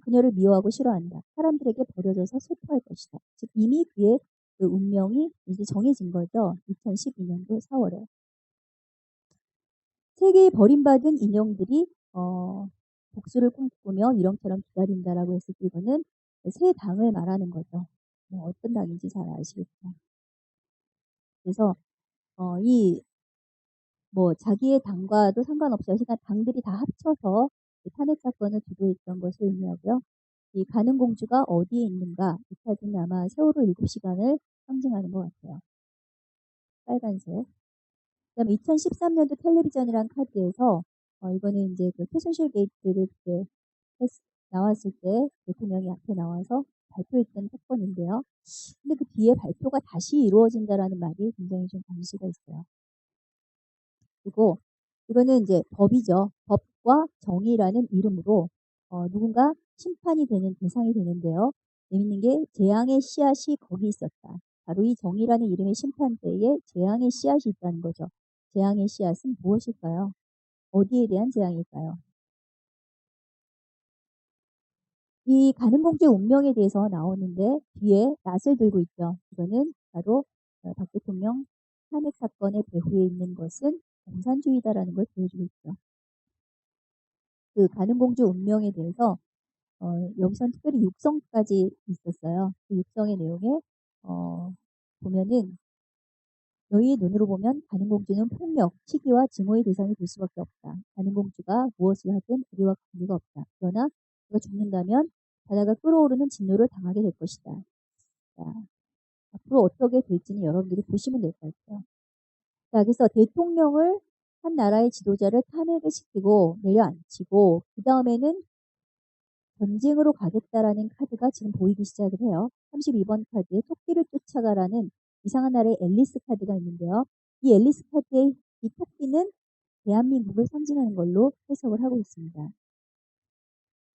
그녀를 미워하고 싫어한다. 사람들에게 버려져서 슬퍼할 것이다. 즉 이미 그의 그 운명이 이제 정해진 거죠. 2012년도 4월에. 세계에 버림받은 인형들이 복수를 꿈꾸며 유령처럼 기다린다라고 했을 때 이거는 새 당을 말하는 거죠. 뭐 어떤 당인지 잘 아시겠죠. 그래서 이 뭐 자기의 당과도 상관없이 그러니까 당들이 다 합쳐서 탄핵 사건을 주도했던 것을 의미하고요. 이 가는 공주가 어디에 있는가? 이 카드는 아마 세월호 7시간을 상징하는 것 같아요. 빨간색. 그다음에 2013년도 텔레비전이란 카드에서 이거는 이제 그 최순실 게이트를 그때 나왔을 때 대통령이 앞에 나와서 발표했던 사건인데요. 근데 그 뒤에 발표가 다시 이루어진다라는 말이 굉장히 좀 감시가 있어요. 그리고 이거는 이제 법이죠. 법과 정의라는 이름으로 누군가 심판이 되는 대상이 되는데요. 재밌는 게 재앙의 씨앗이 거기 있었다. 바로 이 정의라는 이름의 심판대에 재앙의 씨앗이 있다는 거죠. 재앙의 씨앗은 무엇일까요? 어디에 대한 재앙일까요? 이 가는공주의 운명에 대해서 나오는데 뒤에 낫을 들고 있죠. 이거는 바로 박 대통령 탄핵 사건의 배후에 있는 것은 공산주의다라는 걸 보여주고 있죠. 그 가는공주 운명에 대해서 여기선 특별히 육성까지 있었어요. 그 육성의 내용에 보면은 너희의 눈으로 보면 가는공주는 폭력, 시기와 증오의 대상이 될 수밖에 없다. 가는공주가 무엇을 하든 우리와 관계가 없다. 그러나 그가 죽는다면 바다가 끓어오르는 진노를 당하게 될 것이다. 자, 앞으로 어떻게 될지는 여러분들이 보시면 될 것 같아요. 자, 그래서 대통령을 한 나라의 지도자를 탄핵을 시키고 내려앉히고 그 다음에는 전쟁으로 가겠다라는 카드가 지금 보이기 시작을 해요. 32번 카드에 토끼를 쫓아가라는 이상한 나라의 앨리스 카드가 있는데요. 이 앨리스 카드의 이 토끼는 대한민국을 상징하는 걸로 해석을 하고 있습니다.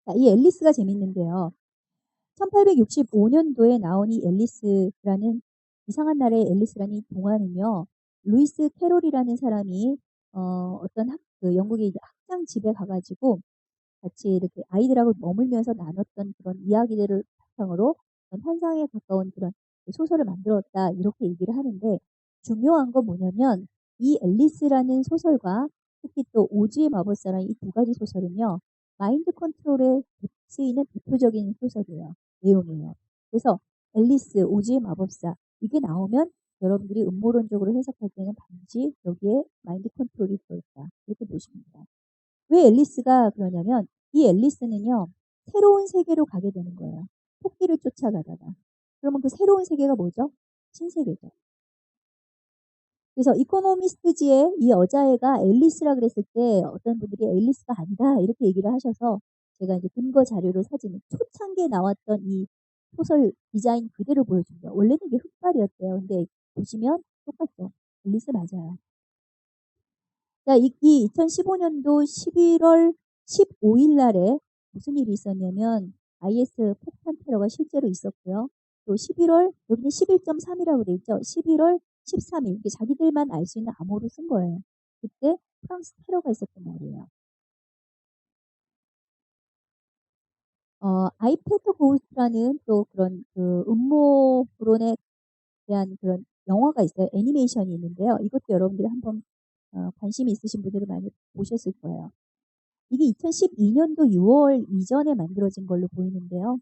자, 이 앨리스가 재밌는데요. 1865년도에 나온 이 앨리스라는 이상한 나라의 앨리스라는 이 동화는요. 루이스 캐롤이라는 사람이 어떤 영국의 이제 학장 집에 가가지고 같이 이렇게 아이들하고 머물면서 나눴던 그런 이야기들을 바탕으로 환상에 가까운 그런 소설을 만들었다 이렇게 얘기를 하는데 중요한 건 뭐냐면 이 앨리스라는 소설과 특히 또 오즈의 마법사라는 이 두 가지 소설은요. 마인드 컨트롤에 쓰이는 대표적인 소설이에요. 내용이에요. 그래서 앨리스, 오즈의 마법사 이게 나오면 여러분들이 음모론적으로 해석할 때는 반드시 여기에 마인드 컨트롤이 들어있다. 이렇게 보시면 돼요. 왜 앨리스가 그러냐면 이 앨리스는요. 새로운 세계로 가게 되는 거예요. 토끼를 쫓아가다가. 그러면 그 새로운 세계가 뭐죠? 신세계죠. 그래서 이코노미스트지에 이 여자애가 앨리스라 그랬을 때 어떤 분들이 앨리스가 아니다 이렇게 얘기를 하셔서 제가 이제 근거 자료로 사진 초창기에 나왔던 이 소설 디자인 그대로 보여줍니다. 원래는 이게 흑발이었대요. 근데 보시면 똑같죠. 앨리스 맞아요. 자, 이 2015년도 11월 15일 날에 무슨 일이 있었냐면 IS 폭탄 테러가 실제로 있었고요. 또 11월 여기는 11.3이라고 돼 있죠. 11월 13일 이게 자기들만 알 수 있는 암호로 쓴 거예요. 그때 프랑스 테러가 있었단 말이에요. 아이패드 고스트라는 또 그런 그 음모론에 대한 그런 영화가 있어요. 애니메이션이 있는데요. 이것도 여러분들이 한번 관심이 있으신 분들은 많이 보셨을 거예요. 이게 2012년도 6월 이전에 만들어진 걸로 보이는데요.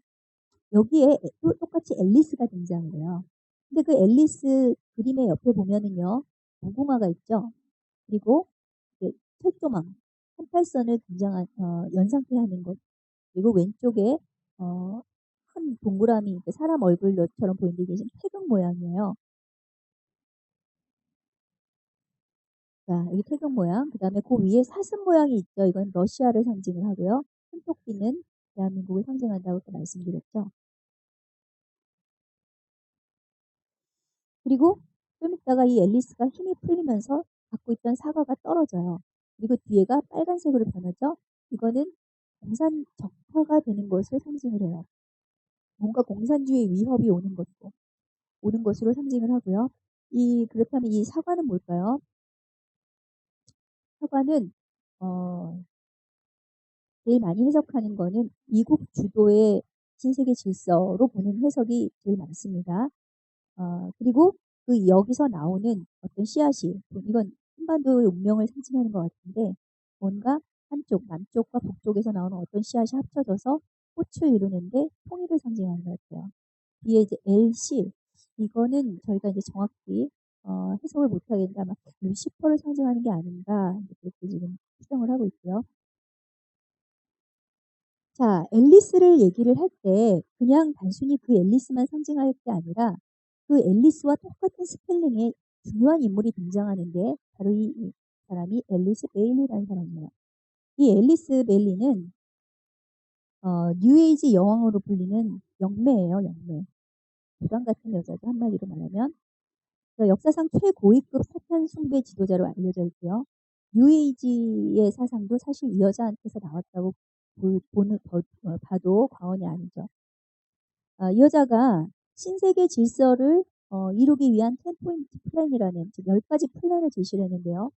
여기에 또 똑같이 앨리스가 등장을 해요. 근데 그 앨리스 그림의 옆에 보면은요. 무궁화가 있죠. 그리고 철조망, 38선을 연상케 하는 것. 그리고 왼쪽에 큰 동그라미, 사람 얼굴처럼 보이는데 이게 지금 태극 모양이에요. 자, 여기 태극 모양. 그 다음에 그 위에 사슴 모양이 있죠. 이건 러시아를 상징을 하고요. 손톱끼는 대한민국을 상징한다고 또 말씀드렸죠. 그리고 좀 있다가 이 앨리스가 힘이 풀리면서 갖고 있던 사과가 떨어져요. 그리고 뒤에가 빨간색으로 변하죠. 이거는 공산 적화가 되는 것을 상징을 해요. 뭔가 공산주의 위협이 오는 것으로 상징을 하고요. 그렇다면 이 사과는 뭘까요? 사과는 제일 많이 해석하는 거는 미국 주도의 신세계 질서로 보는 해석이 제일 많습니다. 그리고 그 여기서 나오는 어떤 씨앗이 이건 한반도의 운명을 상징하는 것 같은데 뭔가 한쪽 남쪽과 북쪽에서 나오는 어떤 씨앗이 합쳐져서 꽃을 이루는데 통일을 상징하는 것 같아요. 뒤에 이제 LC 이거는 저희가 이제 정확히 해석을 못하겠는데 아마 루시퍼를 상징하는 게 아닌가 그렇게 지금 추정을 하고 있고요. 자, 앨리스를 얘기를 할 때 그냥 단순히 그 앨리스만 상징할 게 아니라 그 앨리스와 똑같은 스펠링의 중요한 인물이 등장하는데 바로 이 사람이 앨리스 베일리라는 사람이에요. 이 앨리스 베일리는 뉴에이지 여왕으로 불리는 영매예요. 영매. 부당 같은 여자죠. 한마디로 말하면. 역사상 최고위급 사탄 숭배 지도자로 알려져 있고요. 뉴에이지의 사상도 사실 이 여자한테서 나왔다고 봐도 과언이 아니죠. 이 여자가 신세계 질서를 이루기 위한 10포인트 플랜이라는 즉 10가지 플랜을 제시를 했는데요.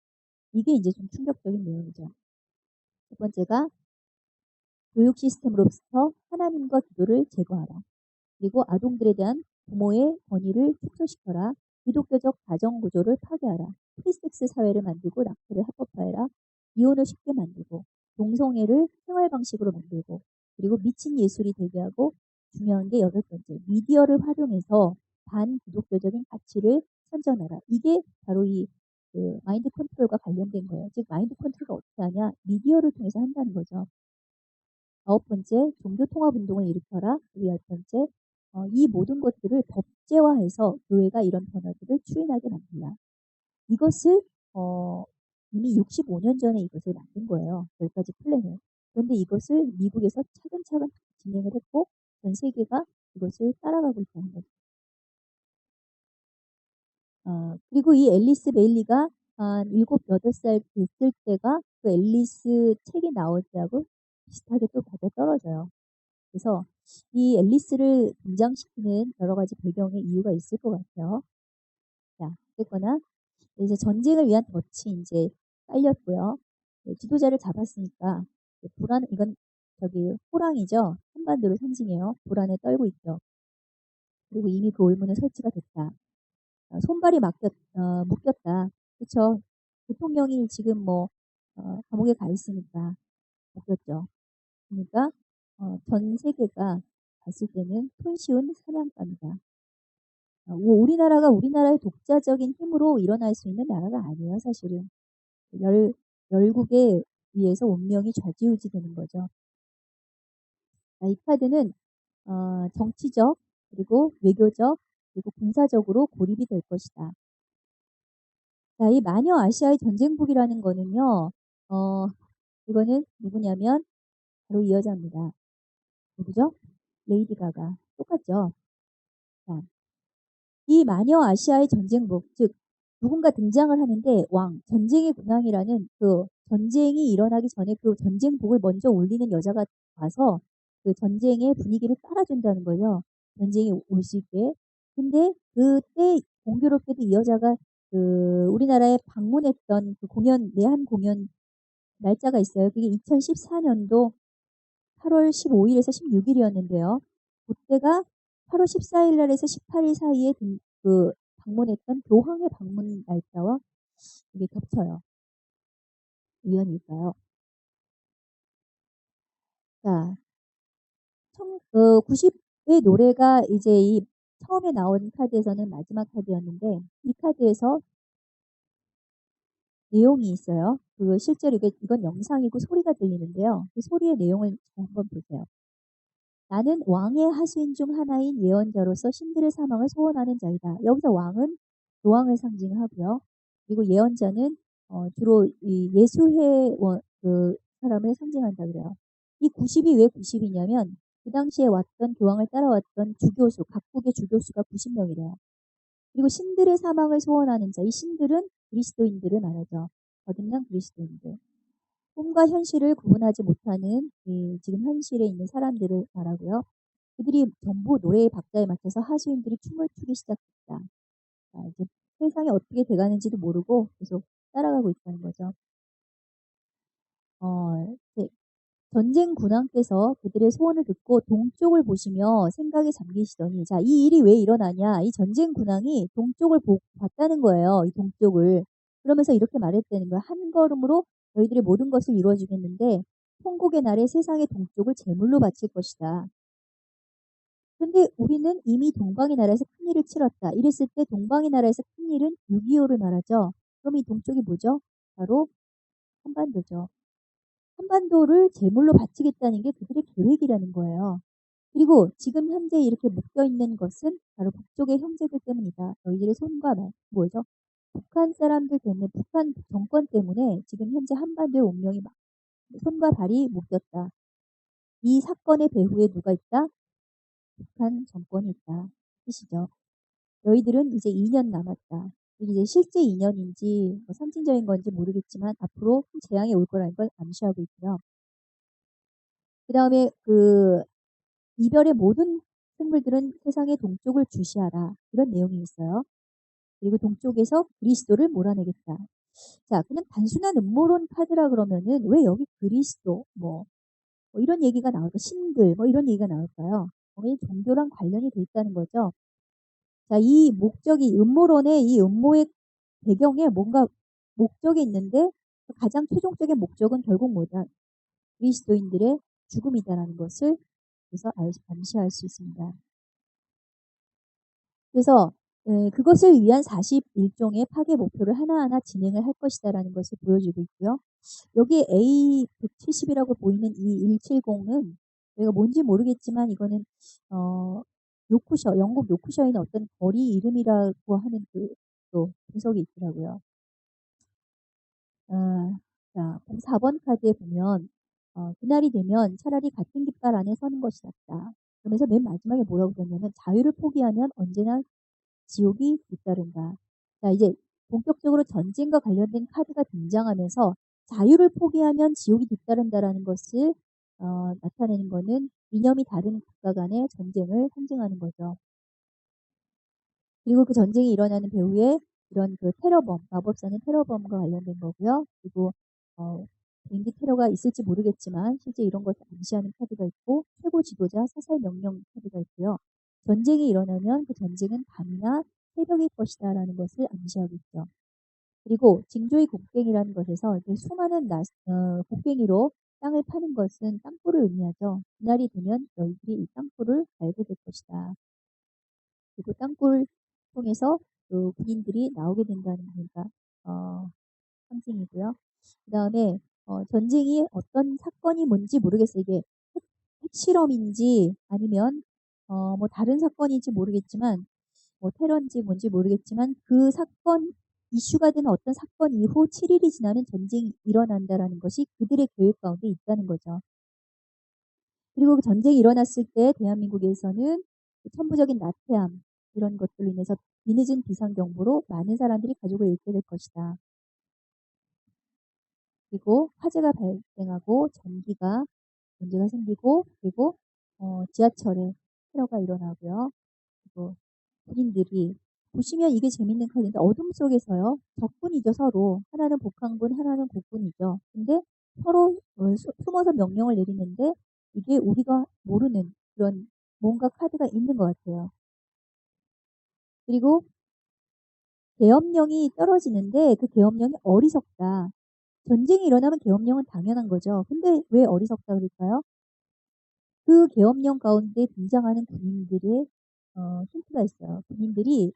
이게 이제 좀 충격적인 내용이죠. 첫 번째가 교육 시스템으로부터 하나님과 기도를 제거하라. 그리고 아동들에 대한 부모의 권위를 축소시켜라. 기독교적 가정 구조를 파괴하라. 프리섹스 사회를 만들고 낙태를 합법화해라. 이혼을 쉽게 만들고 동성애를 생활 방식으로 만들고 그리고 미친 예술이 되게 하고 중요한 게 8번째 미디어를 활용해서 반기독교적인 가치를 선전하라. 이게 바로 그 마인드 컨트롤과 관련된 거예요. 즉 마인드 컨트롤을 어떻게 하냐? 미디어를 통해서 한다는 거죠. 9번째 종교 통합 운동을 일으켜라. 그리고 10번째 이 모든 것들을 법제화해서 교회가 이런 변화들을 추인하게 만들라. 이것을 이미 65년 전에 이것을 만든 거예요. 10가지 플랜을. 그런데 이것을 미국에서 차근차근 진행을 했고 전 세계가 이것을 따라가고 있다는 거죠. 그리고 이 앨리스 베일리가 한 7, 8살 됐을 때가 그 앨리스 책이 나올 때하고 비슷하게 또 맞아 떨어져요. 그래서 이 앨리스를 등장시키는 여러 가지 배경의 이유가 있을 것 같아요. 자, 어쨌거나 이제 전쟁을 위한 덫이 이제 깔렸고요. 네, 지도자를 잡았으니까 불안 이건 저기 호랑이죠. 한반도를 상징해요. 불안에 떨고 있죠. 그리고 이미 그 올무는 설치가 됐다. 손발이 묶였다. 그렇죠. 대통령이 지금 뭐 감옥에 가 있으니까 묶였죠. 그러니까 전 세계가 봤을 때는 손쉬운 사냥감이다. 우리나라가 우리나라의 독자적인 힘으로 일어날 수 있는 나라가 아니에요, 사실은. 열국에 의해서 운명이 좌지우지 되는 거죠. 이 카드는 정치적, 그리고 외교적, 그리고 군사적으로 고립이 될 것이다. 자, 이 마녀 아시아의 전쟁복이라는 거는요, 이거는 누구냐면 바로 이 여자입니다. 누구죠? 레이디 가가. 똑같죠? 자, 이 마녀 아시아의 전쟁복, 즉 누군가 등장을 하는데 전쟁의 군왕이라는 그 전쟁이 일어나기 전에 그 전쟁복을 먼저 올리는 여자가 와서 그 전쟁의 분위기를 깔아준다는 거죠. 전쟁이 올 수 있게. 근데 그때 공교롭게도 이 여자가 그 우리나라에 방문했던 그 내한 공연 날짜가 있어요. 그게 2014년도 8월 15일에서 16일이었는데요. 그때가 8월 14일 날에서 18일 사이에 그 방문했던 교황의 방문 날짜와 이게 겹쳐요. 우연일까요? 자, 90의 노래가 이제 이 처음에 나온 카드에서는 마지막 카드였는데 이 카드에서 내용이 있어요. 그 실제로 이건 영상이고 소리가 들리는데요. 그 소리의 내용을 한번 보세요. 나는 왕의 하수인 중 하나인 예언자로서 신들의 사망을 소원하는 자이다. 여기서 왕은 노왕을 상징하고요. 그리고 예언자는 주로 이 예수의 그 사람을 상징한다 그래요. 이 90이 왜 90이냐면 그 당시에 왔던 교황을 따라왔던 주교수, 각국의 주교수가 90명이래요. 그리고 신들의 사망을 소원하는 자, 이 신들은 그리스도인들을 말하죠. 거듭난 그리스도인들. 꿈과 현실을 구분하지 못하는 지금 현실에 있는 사람들을 말하고요. 그들이 전부 노래의 박자에 맞춰서 하수인들이 춤을 추기 시작했다. 자, 이제 세상이 어떻게 돼가는지도 모르고 계속 따라가고 있다는 거죠. 이제 전쟁 군왕께서 그들의 소원을 듣고 동쪽을 보시며 생각에 잠기시더니, 자, 이 일이 왜 일어나냐? 이 전쟁 군왕이 동쪽을 봤다는 거예요. 이 동쪽을. 그러면서 이렇게 말했다는 거야. 한 걸음으로 너희들의 모든 것을 이루어주겠는데 통곡의 날에 세상의 동쪽을 제물로 바칠 것이다. 근데 우리는 이미 동방의 나라에서 큰일을 치렀다. 이랬을 때 동방의 나라에서 큰일은 6.25를 말하죠. 그럼 이 동쪽이 뭐죠? 바로 한반도죠. 한반도를 제물로 바치겠다는 게 그들의 계획이라는 거예요. 그리고 지금 현재 이렇게 묶여있는 것은 바로 북쪽의 형제들 때문이다. 너희들의 손과 뭐죠? 북한 사람들 때문에, 북한 정권 때문에 지금 현재 한반도의 운명이 막 손과 발이 묶였다. 이 사건의 배후에 누가 있다? 북한 정권이 있다. 뜻이죠. 너희들은 이제 2년 남았다. 이게 이제 실제 2년인지 뭐 상징적인 건지 모르겠지만 앞으로 큰 재앙이 올 거라는 걸 암시하고 있고요. 그 다음에 그 이별의 모든 생물들은 세상의 동쪽을 주시하라. 이런 내용이 있어요. 그리고 동쪽에서 그리스도를 몰아내겠다. 자, 그냥 단순한 음모론 카드라 그러면은 왜 여기 그리스도 뭐 이런 얘기가 나올까? 신들 뭐 이런 얘기가 나올까요? 종교랑 관련이 돼 있다는 거죠. 자, 이 목적이 음모론의 이 음모의 배경에 뭔가 목적이 있는데 가장 최종적인 목적은 결국 뭐다? 그리스도인들의 죽음이다라는 것을 그래서 암시할 수 있습니다. 그래서 그것을 위한 41종의 파괴 목표를 하나하나 진행을 할 것이다라는 것을 보여주고 있고요. 여기 A170이라고 보이는 이 170은 내가 뭔지 모르겠지만 이거는 영국 요크셔에 있는 어떤 거리 이름이라고 하는 또 분석이 있더라고요. 자, 4번 카드에 보면 그날이 되면 차라리 같은 깃발 안에 서는 것이 낫다. 그러면서 맨 마지막에 뭐라고 그랬냐면 자유를 포기하면 언제나 지옥이 뒤따른다. 자, 이제 본격적으로 전쟁과 관련된 카드가 등장하면서 자유를 포기하면 지옥이 뒤따른다라는 것을 나타내는 것은 이념이 다른 국가 간의 전쟁을 상징하는 거죠. 그리고 그 전쟁이 일어나는 배후에 이런 그 테러범, 마법사는 테러범과 관련된 거고요. 그리고 비행기 테러가 있을지 모르겠지만 실제 이런 것을 암시하는 카드가 있고 최고 지도자 사살 명령 카드가 있고요. 전쟁이 일어나면 그 전쟁은 밤이나 새벽일 것이다 라는 것을 암시하고 있죠. 그리고 징조의 곡괭이라는 것에서 이렇게 수많은 곡괭이로 땅을 파는 것은 땅굴을 의미하죠. 그날이 되면 너희들이 이 땅굴을 알게 될 것이다. 그리고 땅굴을 통해서 그 군인들이 나오게 된다는 그러니까 상징이고요. 그 다음에 전쟁이 어떤 사건이 뭔지 모르겠어요. 이게 핵실험인지 아니면 뭐 다른 사건인지 모르겠지만 뭐 테러인지 뭔지 모르겠지만 그 사건 이슈가 되는 어떤 사건 이후 7일이 지나면 전쟁이 일어난다라는 것이 그들의 계획 가운데 있다는 거죠. 그리고 그 전쟁이 일어났을 때 대한민국에서는 천부적인 나태함 이런 것들로 인해서 뒤늦은 비상경보로 많은 사람들이 가족을 잃게 될 것이다. 그리고 화재가 발생하고 전기가 문제가 생기고 그리고 지하철에 테러가 일어나고요. 그리고 군인들이 보시면 이게 재밌는 카드인데 어둠 속에서요. 적군이죠 서로. 하나는 북한군 하나는 국군이죠. 근데 서로 숨어서 명령을 내리는데 이게 우리가 모르는 그런 뭔가 카드가 있는 것 같아요. 그리고 계엄령이 떨어지는데 그 계엄령이 어리석다. 전쟁이 일어나면 계엄령은 당연한 거죠. 근데 왜 어리석다 그럴까요? 그 계엄령 가운데 등장하는 군인들의 힌트가 있어요. 군인들이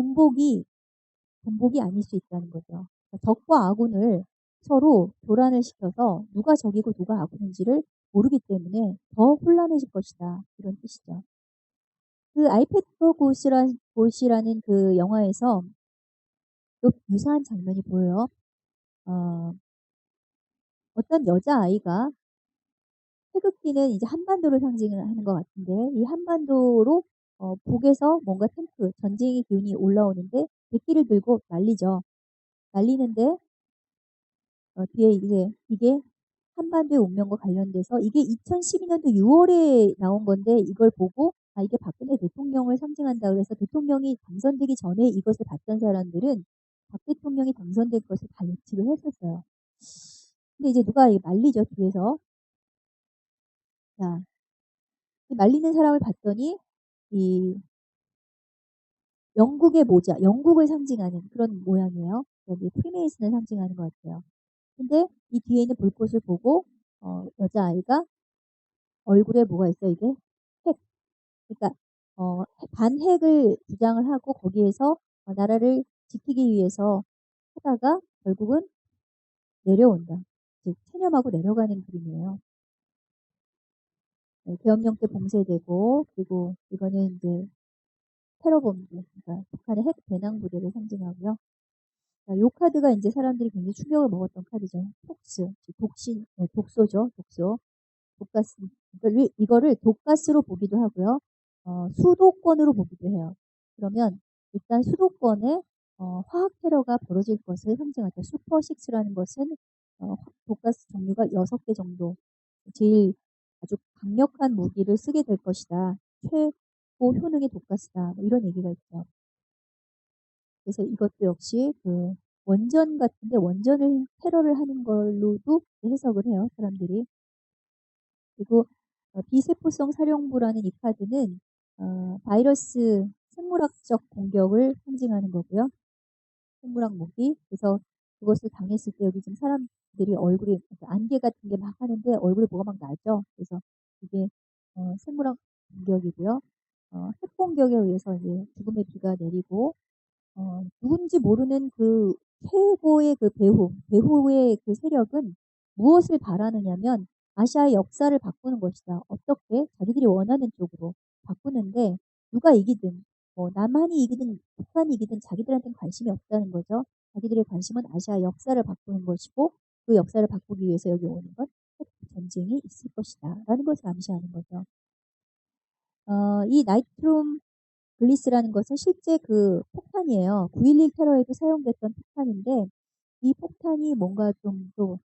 군복이 아닐 수 있다는 거죠. 적과 아군을 서로 교란을 시켜서 누가 적이고 누가 아군인지를 모르기 때문에 더 혼란해질 것이다. 이런 뜻이죠. 그 아이패드 곳이라는 그 영화에서 또 유사한 장면이 보여요. 어, 어떤 여자아이가 태극기는 이제 한반도를 상징을 하는 것 같은데 이 한반도로 북에서 뭔가 탱크, 전쟁의 기운이 올라오는데 백기를 들고 날리죠. 날리는데 뒤에 이제 이게 한반도의 운명과 관련돼서 이게 2012년도 6월에 나온 건데 이걸 보고 아 이게 박근혜 대통령을 상징한다 그래서 대통령이 당선되기 전에 이것을 봤던 사람들은 박 대통령이 당선될 것을 다 예측을 했었어요. 근데 이제 누가 말리죠 뒤에서. 자, 말리는 사람을 봤더니 이 영국의 모자, 영국을 상징하는 그런 모양이에요. 여기 프리메이슨을 상징하는 것 같아요. 근데 이 뒤에 있는 불꽃을 보고 여자아이가 얼굴에 뭐가 있어요? 이게 핵. 그러니까 반핵을 주장을 하고 거기에서 나라를 지키기 위해서 하다가 결국은 내려온다. 즉 체념하고 내려가는 그림이에요. 계엄령 때 봉쇄되고 그리고 이거는 이제 테러범들, 그러니까 북한의 핵 배낭 부대를 상징하고요. 자, 요 카드가 이제 사람들이 굉장히 충격을 먹었던 카드죠. 톡스, 독신, 독소죠. 독소. 독가스. 이거를 독가스로 보기도 하고요. 수도권으로 보기도 해요. 그러면 일단 수도권에 화학 테러가 벌어질 것을 상징하죠. 슈퍼식스라는 것은 독가스 종류가 6개 정도 제일 아주 강력한 무기를 쓰게 될 것이다. 최고 효능의 독가스다. 뭐 이런 얘기가 있죠. 그래서 이것도 역시 그 원전 같은데 원전을 테러를 하는 걸로도 해석을 해요. 사람들이. 그리고 비세포성 사령부라는 이 카드는 바이러스 생물학적 공격을 상징하는 거고요. 생물학 무기. 그래서 그것을 당했을 때 여기 지금 사람들이 얼굴이 안개 같은 게 막 하는데 얼굴에 뭐가 막 나죠. 그래서 이게 생물학 공격이고요. 핵 공격에 의해서 이제 죽음의 비가 내리고 누군지 모르는 그 최고의 그 배후의 그 세력은 무엇을 바라느냐면 아시아의 역사를 바꾸는 것이다. 어떻게? 자기들이 원하는 쪽으로 바꾸는데 누가 이기든 뭐 남한이 이기든 북한이 이기든 자기들한테는 관심이 없다는 거죠. 자기들의 관심은 아시아 역사를 바꾸는 것이고 그 역사를 바꾸기 위해서 여기 오는 것. 전쟁이 있을 것이다 라는 것을 암시하는 거죠. 이 나이트룸 블리스라는 것은 실제 그 폭탄이에요. 9.11 테러에도 사용됐던 폭탄인데 이 폭탄이 뭔가 좀 또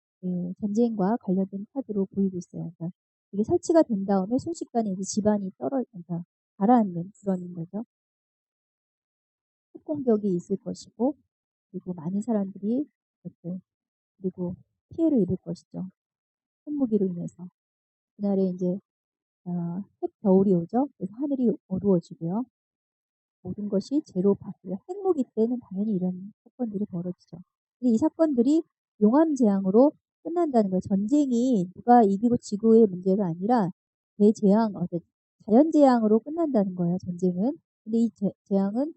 전쟁과 관련된 카드로 보이고 있어요. 그러니까 이게 설치가 된 다음에 순식간에 이제 집안이 그러니까 가라앉는 그런 거죠. 핵 공격이 있을 것이고 그리고 많은 사람들이 이렇게 그리고 피해를 입을 것이죠. 핵무기로 인해서. 그날에 이제 핵 겨울이 오죠. 그래서 하늘이 어두워지고요. 모든 것이 제로 바뀌어요. 핵무기 때는 당연히 이런 사건들이 벌어지죠. 근데 이 사건들이 용암 재앙으로 끝난다는 거예요. 전쟁이 누가 이기고 지고의 문제가 아니라 대재앙, 자연재앙으로 끝난다는 거예요. 전쟁은. 근데 이 재앙은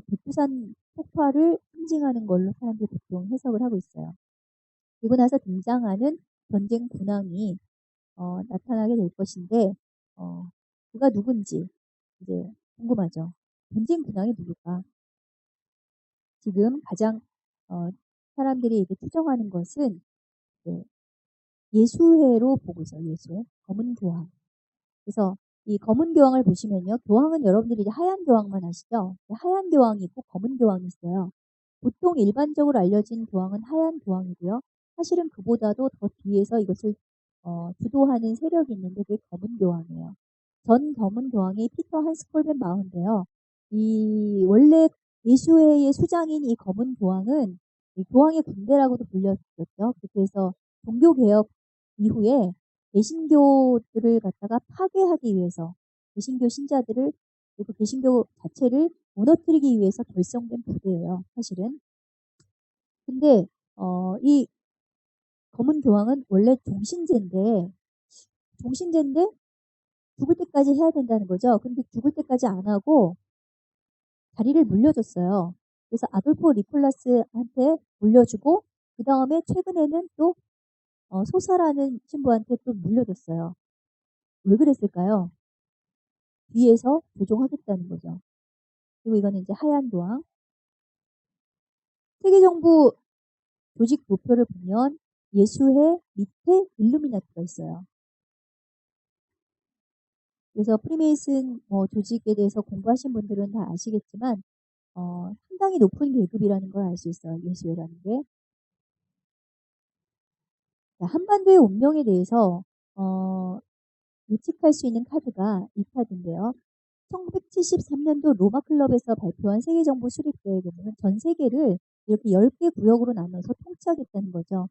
백두산 폭발을 상징하는 걸로 사람들이 보통 해석을 하고 있어요. 그리고 나서 등장하는 전쟁 군왕이 나타나게 될 것인데 그가 누군지 이제 궁금하죠. 전쟁 군왕이 누굴까? 지금 가장 사람들이 이렇게 추정하는 것은 예수회로 보고 있어요. 예수회. 검은 교황. 그래서 이 검은 교황을 보시면요. 교황은 여러분들이 이제 하얀 교황만 아시죠? 하얀 교황이 있고 검은 교황이 있어요. 보통 일반적으로 알려진 교황은 하얀 교황이고요. 사실은 그보다도 더 뒤에서 이것을 주도하는 세력이 있는데 그게 검은 교황이에요. 전 검은 교황이 피터 한스 콜벤 마우인데요. 이 원래 예수회의 수장인 이 검은 교황은 이 교황의 군대라고도 불렸었죠. 그렇게 해서 종교개혁 이후에 개신교들을 갖다가 파괴하기 위해서 개신교 신자들을 그리고 개신교 자체를 무너뜨리기 위해서 결성된 부대예요. 사실은. 근데 이 검은 교황은 원래 종신제인데 죽을 때까지 해야 된다는 거죠. 근데 죽을 때까지 안 하고 자리를 물려줬어요. 그래서 아돌포 니콜라스한테 물려주고 그 다음에 최근에는 또 소사라는 신부한테 또 물려줬어요. 왜 그랬을까요? 뒤에서 조종하겠다는 거죠. 그리고 이거는 이제 하얀 교황. 세계정부 조직 도표를 보면 예수회 밑에 일루미나티가 있어요. 그래서 프리메이슨 조직에 대해서 공부하신 분들은 다 아시겠지만 상당히 높은 계급이라는 걸 알 수 있어요. 예수회라는 게. 자, 한반도의 운명에 대해서 예측할 수 있는 카드가 이 카드인데요. 1973년도 로마 클럽에서 발표한 세계정부 수립 계획에 보면 전 세계를 이렇게 10개 구역으로 나눠서 통치하겠다는 거죠.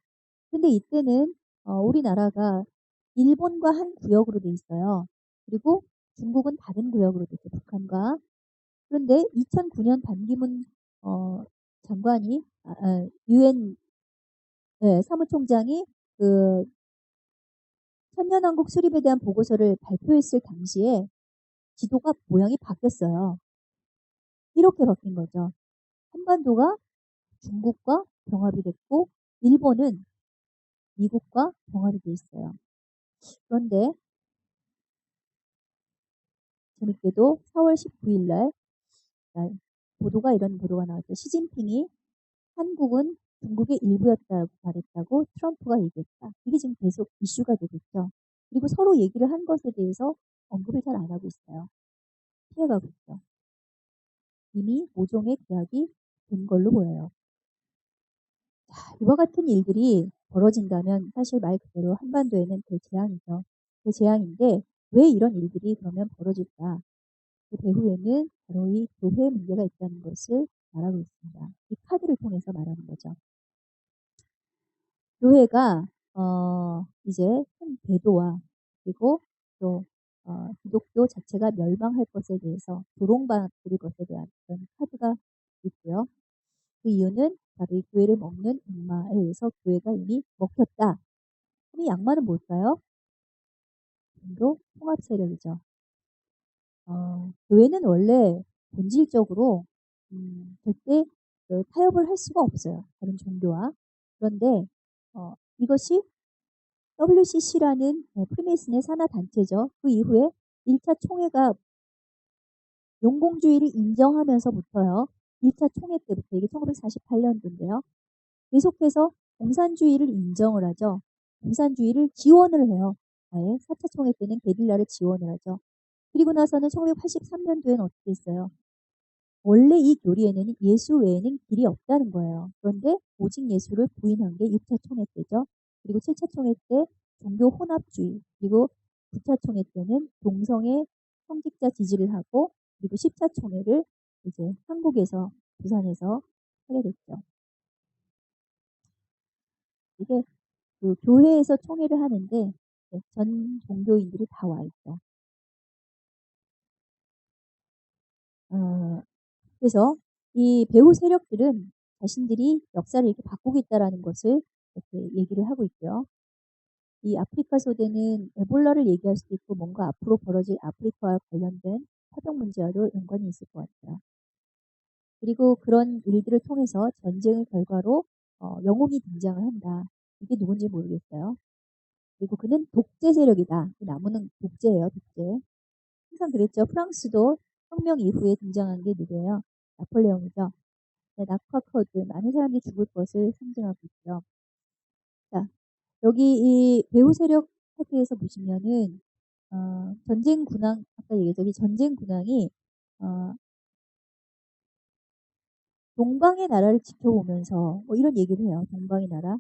근데 이때는 우리나라가 일본과 한 구역으로 돼 있어요. 그리고 중국은 다른 구역으로 돼 있어요. 북한과. 그런데 2009년 반기문 장관이 유엔 사무총장이 그 천년왕국 수립에 대한 보고서를 발표했을 당시에 지도가 모양이 바뀌었어요. 이렇게 바뀐 거죠. 한반도가 중국과 병합이 됐고 일본은 미국과 병합이 돼 있어요. 그런데 재밌게도 4월 19일 날 이런 보도가 나왔죠. 시진핑이 한국은 중국의 일부였다고 말했다고 트럼프가 얘기했다. 이게 지금 계속 이슈가 되고 있죠. 그리고 서로 얘기를 한 것에 대해서 언급을 잘 안 하고 있어요. 피해가고 있죠. 이미 모종의 계약이 된 걸로 보여요. 자, 이와 같은 일들이 벌어진다면 사실 말 그대로 한반도에는 대재앙이죠. 대재앙인데 왜 이런 일들이 그러면 벌어질까? 그 배후에는 바로 이 교회 문제가 있다는 것을 말하고 있습니다. 이 카드를 통해서 말하는 거죠. 교회가 이제 큰 배도와 그리고 또 기독교 자체가 멸망할 것에 대해서 조롱받을 것에 대한 그런 카드가 있고요. 그 이유는 바로 이 교회를 먹는 악마에 의해서 교회가 이미 먹혔다. 그럼 이 악마는 뭘까요? 바로 통합 세력이죠. 교회는 원래 본질적으로 절대 타협을 할 수가 없어요. 다른 종교와. 그런데 이것이 WCC라는 프리메이슨의 산하 단체죠. 그 이후에 1차 총회가 용공주의를 인정하면서부터요. 1차 총회 때부터 이게 1948년도인데요. 계속해서 공산주의를 인정을 하죠. 공산주의를 지원을 해요. 아예 4차 총회 때는 게릴라를 지원을 하죠. 그리고 나서는 1983년도에는 어떻게 했어요? 원래 이 교리에는 예수 외에는 길이 없다는 거예요. 그런데 오직 예수를 부인한 게 6차 총회 때죠. 그리고 7차 총회 때 종교 혼합주의, 그리고 9차 총회 때는 동성애 성직자 지지를 하고, 그리고 10차 총회를 이제 한국에서, 부산에서 하게 됐죠. 이게 그 교회에서 총회를 하는데 전 종교인들이 다 와 있죠. 그래서 이 배후 세력들은 자신들이 역사를 이렇게 바꾸겠다라는 것을 이렇게 얘기를 하고 있고요. 이 아프리카 소대는 에볼라를 얘기할 수도 있고 뭔가 앞으로 벌어질 아프리카와 관련된 화병 문제와도 연관이 있을 것 같아요. 그리고 그런 일들을 통해서 전쟁의 결과로 영웅이 등장을 한다. 이게 누군지 모르겠어요. 그리고 그는 독재 세력이다. 이 나무는 독재예요, 독재. 항상 그랬죠. 프랑스도 혁명 이후에 등장한 게 누구예요? 나폴레옹이죠. 네, 낙화커드, 많은 사람들이 죽을 것을 상징하고 있죠. 자, 여기 이 배후 세력 파트에서 보시면은 전쟁 군항, 아까 얘기했죠. 전쟁 군항이 어, 동방의 나라를 지켜보면서 뭐 이런 얘기를 해요. 동방의 나라.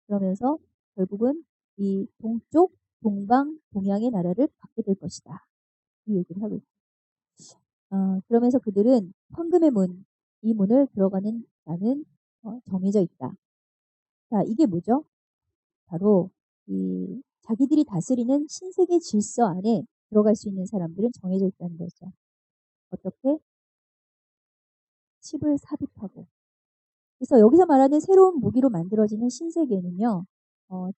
그러면서 결국은 이 동쪽, 동방, 동양의 나라를 갖게 될 것이다. 이 얘기를 하고 있어요. 그러면서 그들은 황금의 문, 이 문을 들어가는 자는 정해져 있다. 자, 이게 뭐죠? 바로 이 자기들이 다스리는 신세계 질서 안에 들어갈 수 있는 사람들은 정해져 있다는 거죠. 어떻게? 칩을 삽입하고. 그래서 여기서 말하는 새로운 무기로 만들어지는 신세계는요.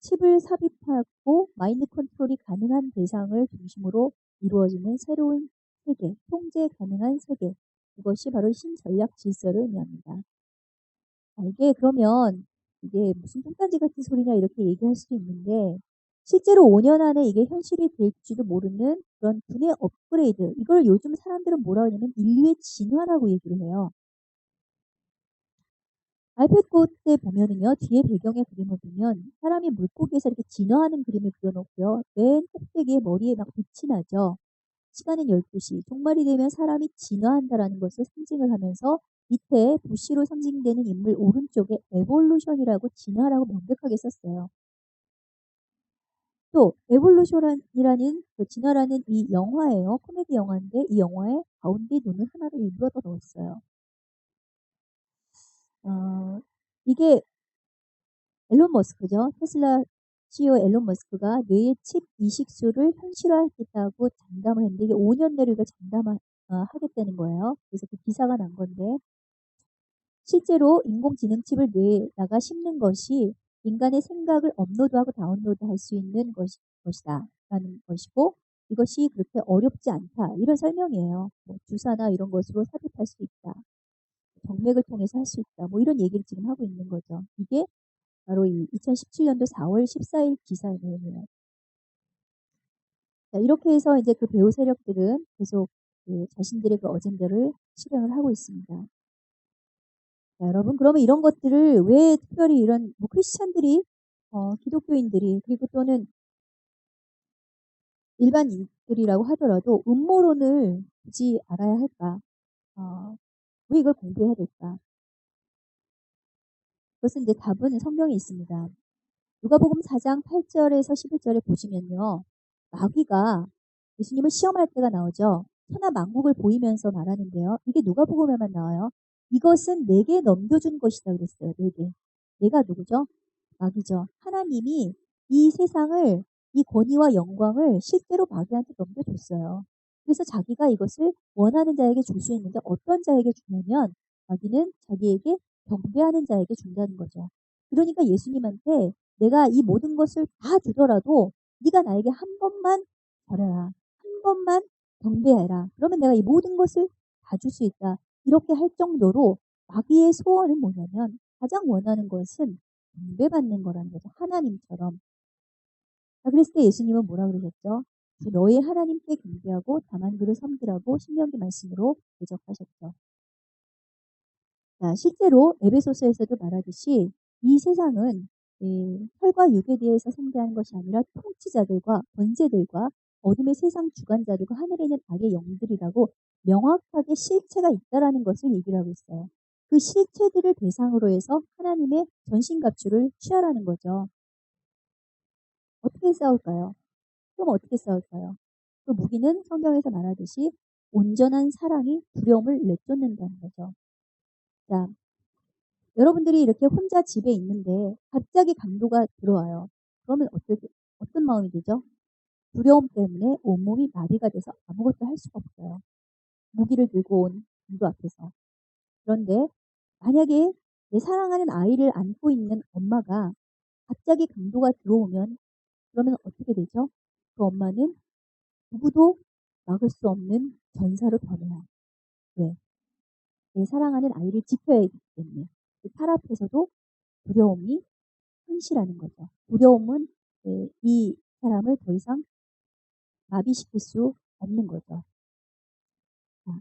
칩을 삽입하고 마인드 컨트롤이 가능한 대상을 중심으로 이루어지는 새로운 세계, 통제 가능한 세계. 이것이 바로 신전략 질서를 의미합니다. 이게 그러면 이게 무슨 뚱딴지 같은 소리냐 이렇게 얘기할 수도 있는데 실제로 5년 안에 이게 현실이 될지도 모르는 그런 분의 업그레이드. 이걸 요즘 사람들은 뭐라 하냐면 인류의 진화라고 얘기를 해요. 알프레코트에 보면은요, 뒤에 배경의 그림을 보면 사람이 물고기에서 이렇게 진화하는 그림을 그려놓고요. 맨 꼭대기에 머리에 막 빛이 나죠. 시간은 12시. 종말이 되면 사람이 진화한다라는 것을 상징을 하면서 밑에 부시로 상징되는 인물 오른쪽에 에볼루션이라고 진화라고 명백하게 썼어요. 또 에볼루션이라는 그 진화라는 이 영화예요. 코미디 영화인데 이 영화의 가운데 눈을 하나를 일부러 더 넣었어요. 이게 앨런 머스크죠. 테슬라 CEO 앨런 머스크가 뇌의 칩 이식술을 현실화하겠다고 장담을 했는데 이게 5년 내로 이걸 하겠다는 거예요. 그래서 그 기사가 난 건데 실제로 인공지능 칩을 뇌에다가 심는 것이 인간의 생각을 업로드하고 다운로드 할 수 있는 것이다 라는 것이고 이것이 그렇게 어렵지 않다 이런 설명이에요. 뭐 주사나 이런 것으로 삽입할 수 있다. 정맥을 통해서 할 수 있다. 뭐 이런 얘기를 지금 하고 있는 거죠. 이게 바로 이 2017년도 4월 14일 기사의 내용이에요. 자, 이렇게 해서 이제 그 배후 세력들은 계속 그 자신들의 그 어젠다를 실행을 하고 있습니다. 자, 여러분, 그러면 이런 것들을 왜 특별히 이런 뭐 크리스찬들이, 기독교인들이, 그리고 또는 일반인들이라고 하더라도 음모론을 굳이 알아야 할까? 왜 이걸 공부해야 될까? 그것은 이제 답은 성경에 있습니다. 누가복음 4장 8절에서 11절에 보시면요. 마귀가 예수님을 시험할 때가 나오죠. 천하 만국을 보이면서 말하는데요. 이게 누가복음에만 나와요. 이것은 내게 넘겨준 것이다 그랬어요. 내게. 내가 누구죠? 마귀죠. 하나님이 이 세상을 이 권위와 영광을 실제로 마귀한테 넘겨줬어요. 그래서 자기가 이것을 원하는 자에게 줄 수 있는데 어떤 자에게 주냐면 마귀는 자기에게 경배하는 자에게 준다는 거죠. 그러니까 예수님한테 내가 이 모든 것을 다 주더라도 네가 나에게 한 번만 절해라. 한 번만 경배해라. 그러면 내가 이 모든 것을 다 줄 수 있다. 이렇게 할 정도로 마귀의 소원은 뭐냐면 가장 원하는 것은 경배받는 거라는 거죠. 하나님처럼. 자, 그랬을 때 예수님은 뭐라 그러셨죠? 너희 하나님께 경배하고 다만 그를 섬기라고 신명기 말씀으로 대적하셨죠. 자, 실제로 에베소서에서도 말하듯이 이 세상은 혈과 육에 대해서 상대하는 것이 아니라 통치자들과 권세들과 어둠의 세상 주관자들과 하늘에 있는 악의 영들이라고 명확하게 실체가 있다라는 것을 얘기를 하고 있어요. 그 실체들을 대상으로 해서 하나님의 전신갑주를 취하라는 거죠. 어떻게 싸울까요? 그럼 어떻게 싸울까요? 그 무기는 성경에서 말하듯이 온전한 사랑이 두려움을 내쫓는다는 거죠. 자, 여러분들이 이렇게 혼자 집에 있는데 갑자기 강도가 들어와요. 그러면 어떤 마음이 들죠? 두려움 때문에 온몸이 마비가 돼서 아무것도 할 수가 없어요. 무기를 들고 온 강도 앞에서. 그런데 만약에 내 사랑하는 아이를 안고 있는 엄마가 갑자기 강도가 들어오면 그러면 어떻게 되죠? 그 엄마는 누구도 막을 수 없는 전사로 변해요. 왜? 내 사랑하는 아이를 지켜야 하기 때문에. 그 팔 앞에서도 두려움이 현실하는 거죠. 두려움은 이 사람을 더 이상 마비시킬 수 없는 거죠. 자,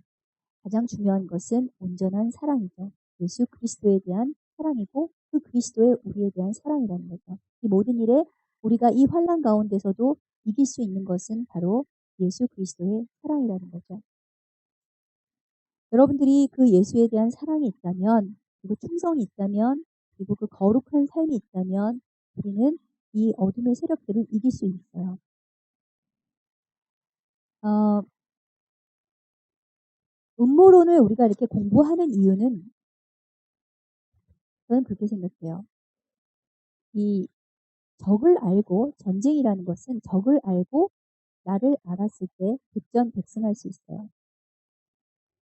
가장 중요한 것은 온전한 사랑이죠. 예수 그리스도에 대한 사랑이고 그 그리스도의 우리에 대한 사랑이라는 거죠. 이 모든 일에 우리가 이 환난 가운데서도 이길 수 있는 것은 바로 예수 그리스도의 사랑이라는 거죠. 여러분들이 그 예수에 대한 사랑이 있다면, 그리고 충성이 있다면, 그리고 그 거룩한 삶이 있다면 우리는 이 어둠의 세력들을 이길 수 있어요. 어, 음모론을 우리가 이렇게 공부하는 이유는 저는 그렇게 생각해요. 이 적을 알고, 전쟁이라는 것은 적을 알고 나를 알았을 때 백전백승할 수 있어요.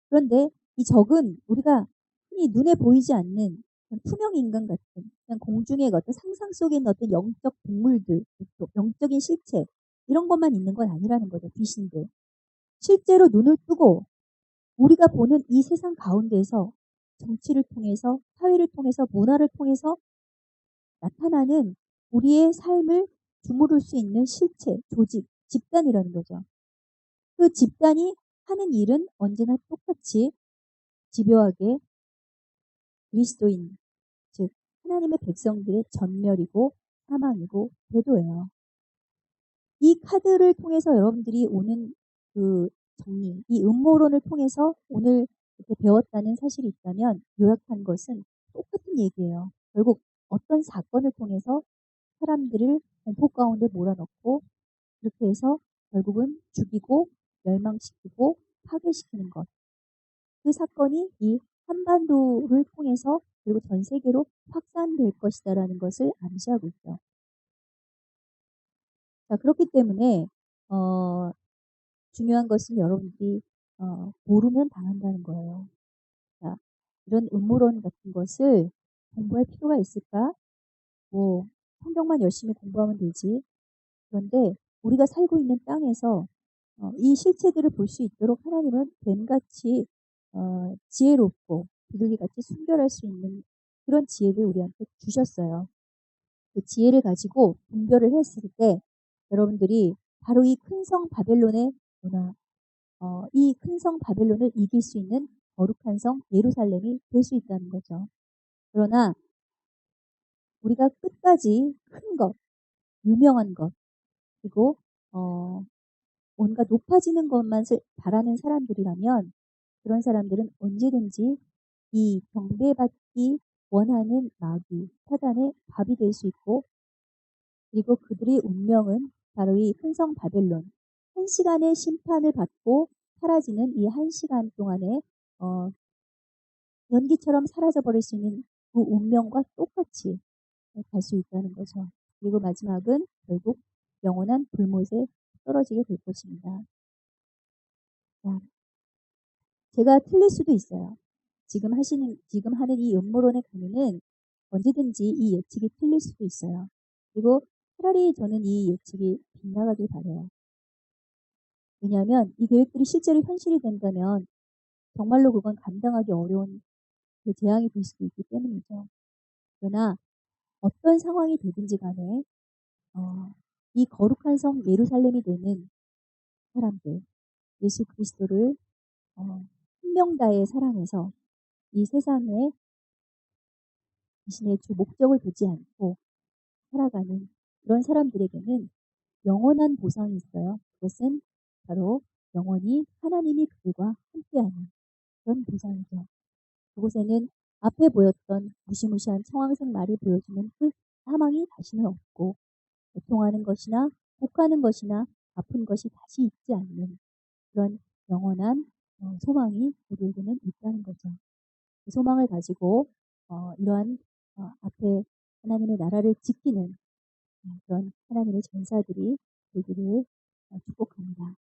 그런데 이 적은 우리가 흔히 눈에 보이지 않는 투명 인간 같은 그냥 공중의 어떤 상상 속에 있는 어떤 영적 동물들, 영적인 실체 이런 것만 있는 건 아니라는 거죠. 귀신들. 실제로 눈을 뜨고 우리가 보는 이 세상 가운데에서 정치를 통해서, 사회를 통해서, 문화를 통해서 나타나는 우리의 삶을 주무를 수 있는 실체, 조직, 집단이라는 거죠. 그 집단이 하는 일은 언제나 똑같이 집요하게 그리스도인, 즉 하나님의 백성들의 전멸이고 사망이고 배도예요. 이 카드를 통해서 여러분들이 오는 그 정리, 이 음모론을 통해서 오늘 이렇게 배웠다는 사실이 있다면 요약한 것은 똑같은 얘기예요. 결국 어떤 사건을 통해서 사람들을 공포 가운데 몰아넣고 그렇게 해서 결국은 죽이고 멸망시키고 파괴시키는 것. 그 사건이 이 한반도를 통해서 그리고 전 세계로 확산될 것이다라는 것을 암시하고 있죠. 자, 그렇기 때문에 중요한 것은 여러분들이 모르면 당한다는 거예요. 자, 이런 음모론 같은 것을 공부할 필요가 있을까? 뭐 성경만 열심히 공부하면 되지. 그런데 우리가 살고 있는 땅에서 이 실체들을 볼 수 있도록 하나님은 뱀같이 지혜롭고 비둘기같이 순결할 수 있는 그런 지혜를 우리한테 주셨어요. 그 지혜를 가지고 분별을 했을 때 여러분들이 바로 이 큰 성 바벨론의 문화, 이 큰 성 바벨론을 이길 수 있는 거룩한 성 예루살렘이 될 수 있다는 거죠. 그러나 우리가 끝까지 큰 것, 유명한 것, 그리고 뭔가 높아지는 것만 바라는 사람들이라면 그런 사람들은 언제든지 이 경배받기 원하는 마귀, 사단의 밥이 될 수 있고 그리고 그들의 운명은 바로 이 큰 성 바벨론, 한 시간의 심판을 받고 사라지는 이 한 시간 동안에 연기처럼 사라져버릴 수 있는 그 운명과 똑같이 갈 수 있다는 거죠. 그리고 마지막은 결국 영원한 불못에 떨어지게 될 것입니다. 자, 제가 틀릴 수도 있어요. 지금 하는 이 음모론의 강의는 언제든지 이 예측이 틀릴 수도 있어요. 그리고 차라리 저는 이 예측이 빗나가길 바라요. 왜냐하면 이 계획들이 실제로 현실이 된다면 정말로 그건 감당하기 어려운 그 재앙이 될 수도 있기 때문이죠. 그러나 어떤 상황이 되든지 간에 이 거룩한 성 예루살렘이 되는 사람들, 예수 그리스도를 생명 다해 사랑해서 이 세상에 자신의 주 목적을 두지 않고 살아가는 그런 사람들에게는 영원한 보상이 있어요. 그것은 바로 영원히 하나님이 그들과 함께하는 그런 보상이죠. 그곳에는 앞에 보였던 무시무시한 청황색 말이 보여주는 그 사망이 다시는 없고 고통하는 것이나 복하는 것이나 아픈 것이 다시 있지 않는 그런 영원한 소망이 우리에게는 있다는 거죠. 그 소망을 가지고 이러한 앞에 하나님의 나라를 지키는 그런 하나님의 전사들이 되기를 축복합니다.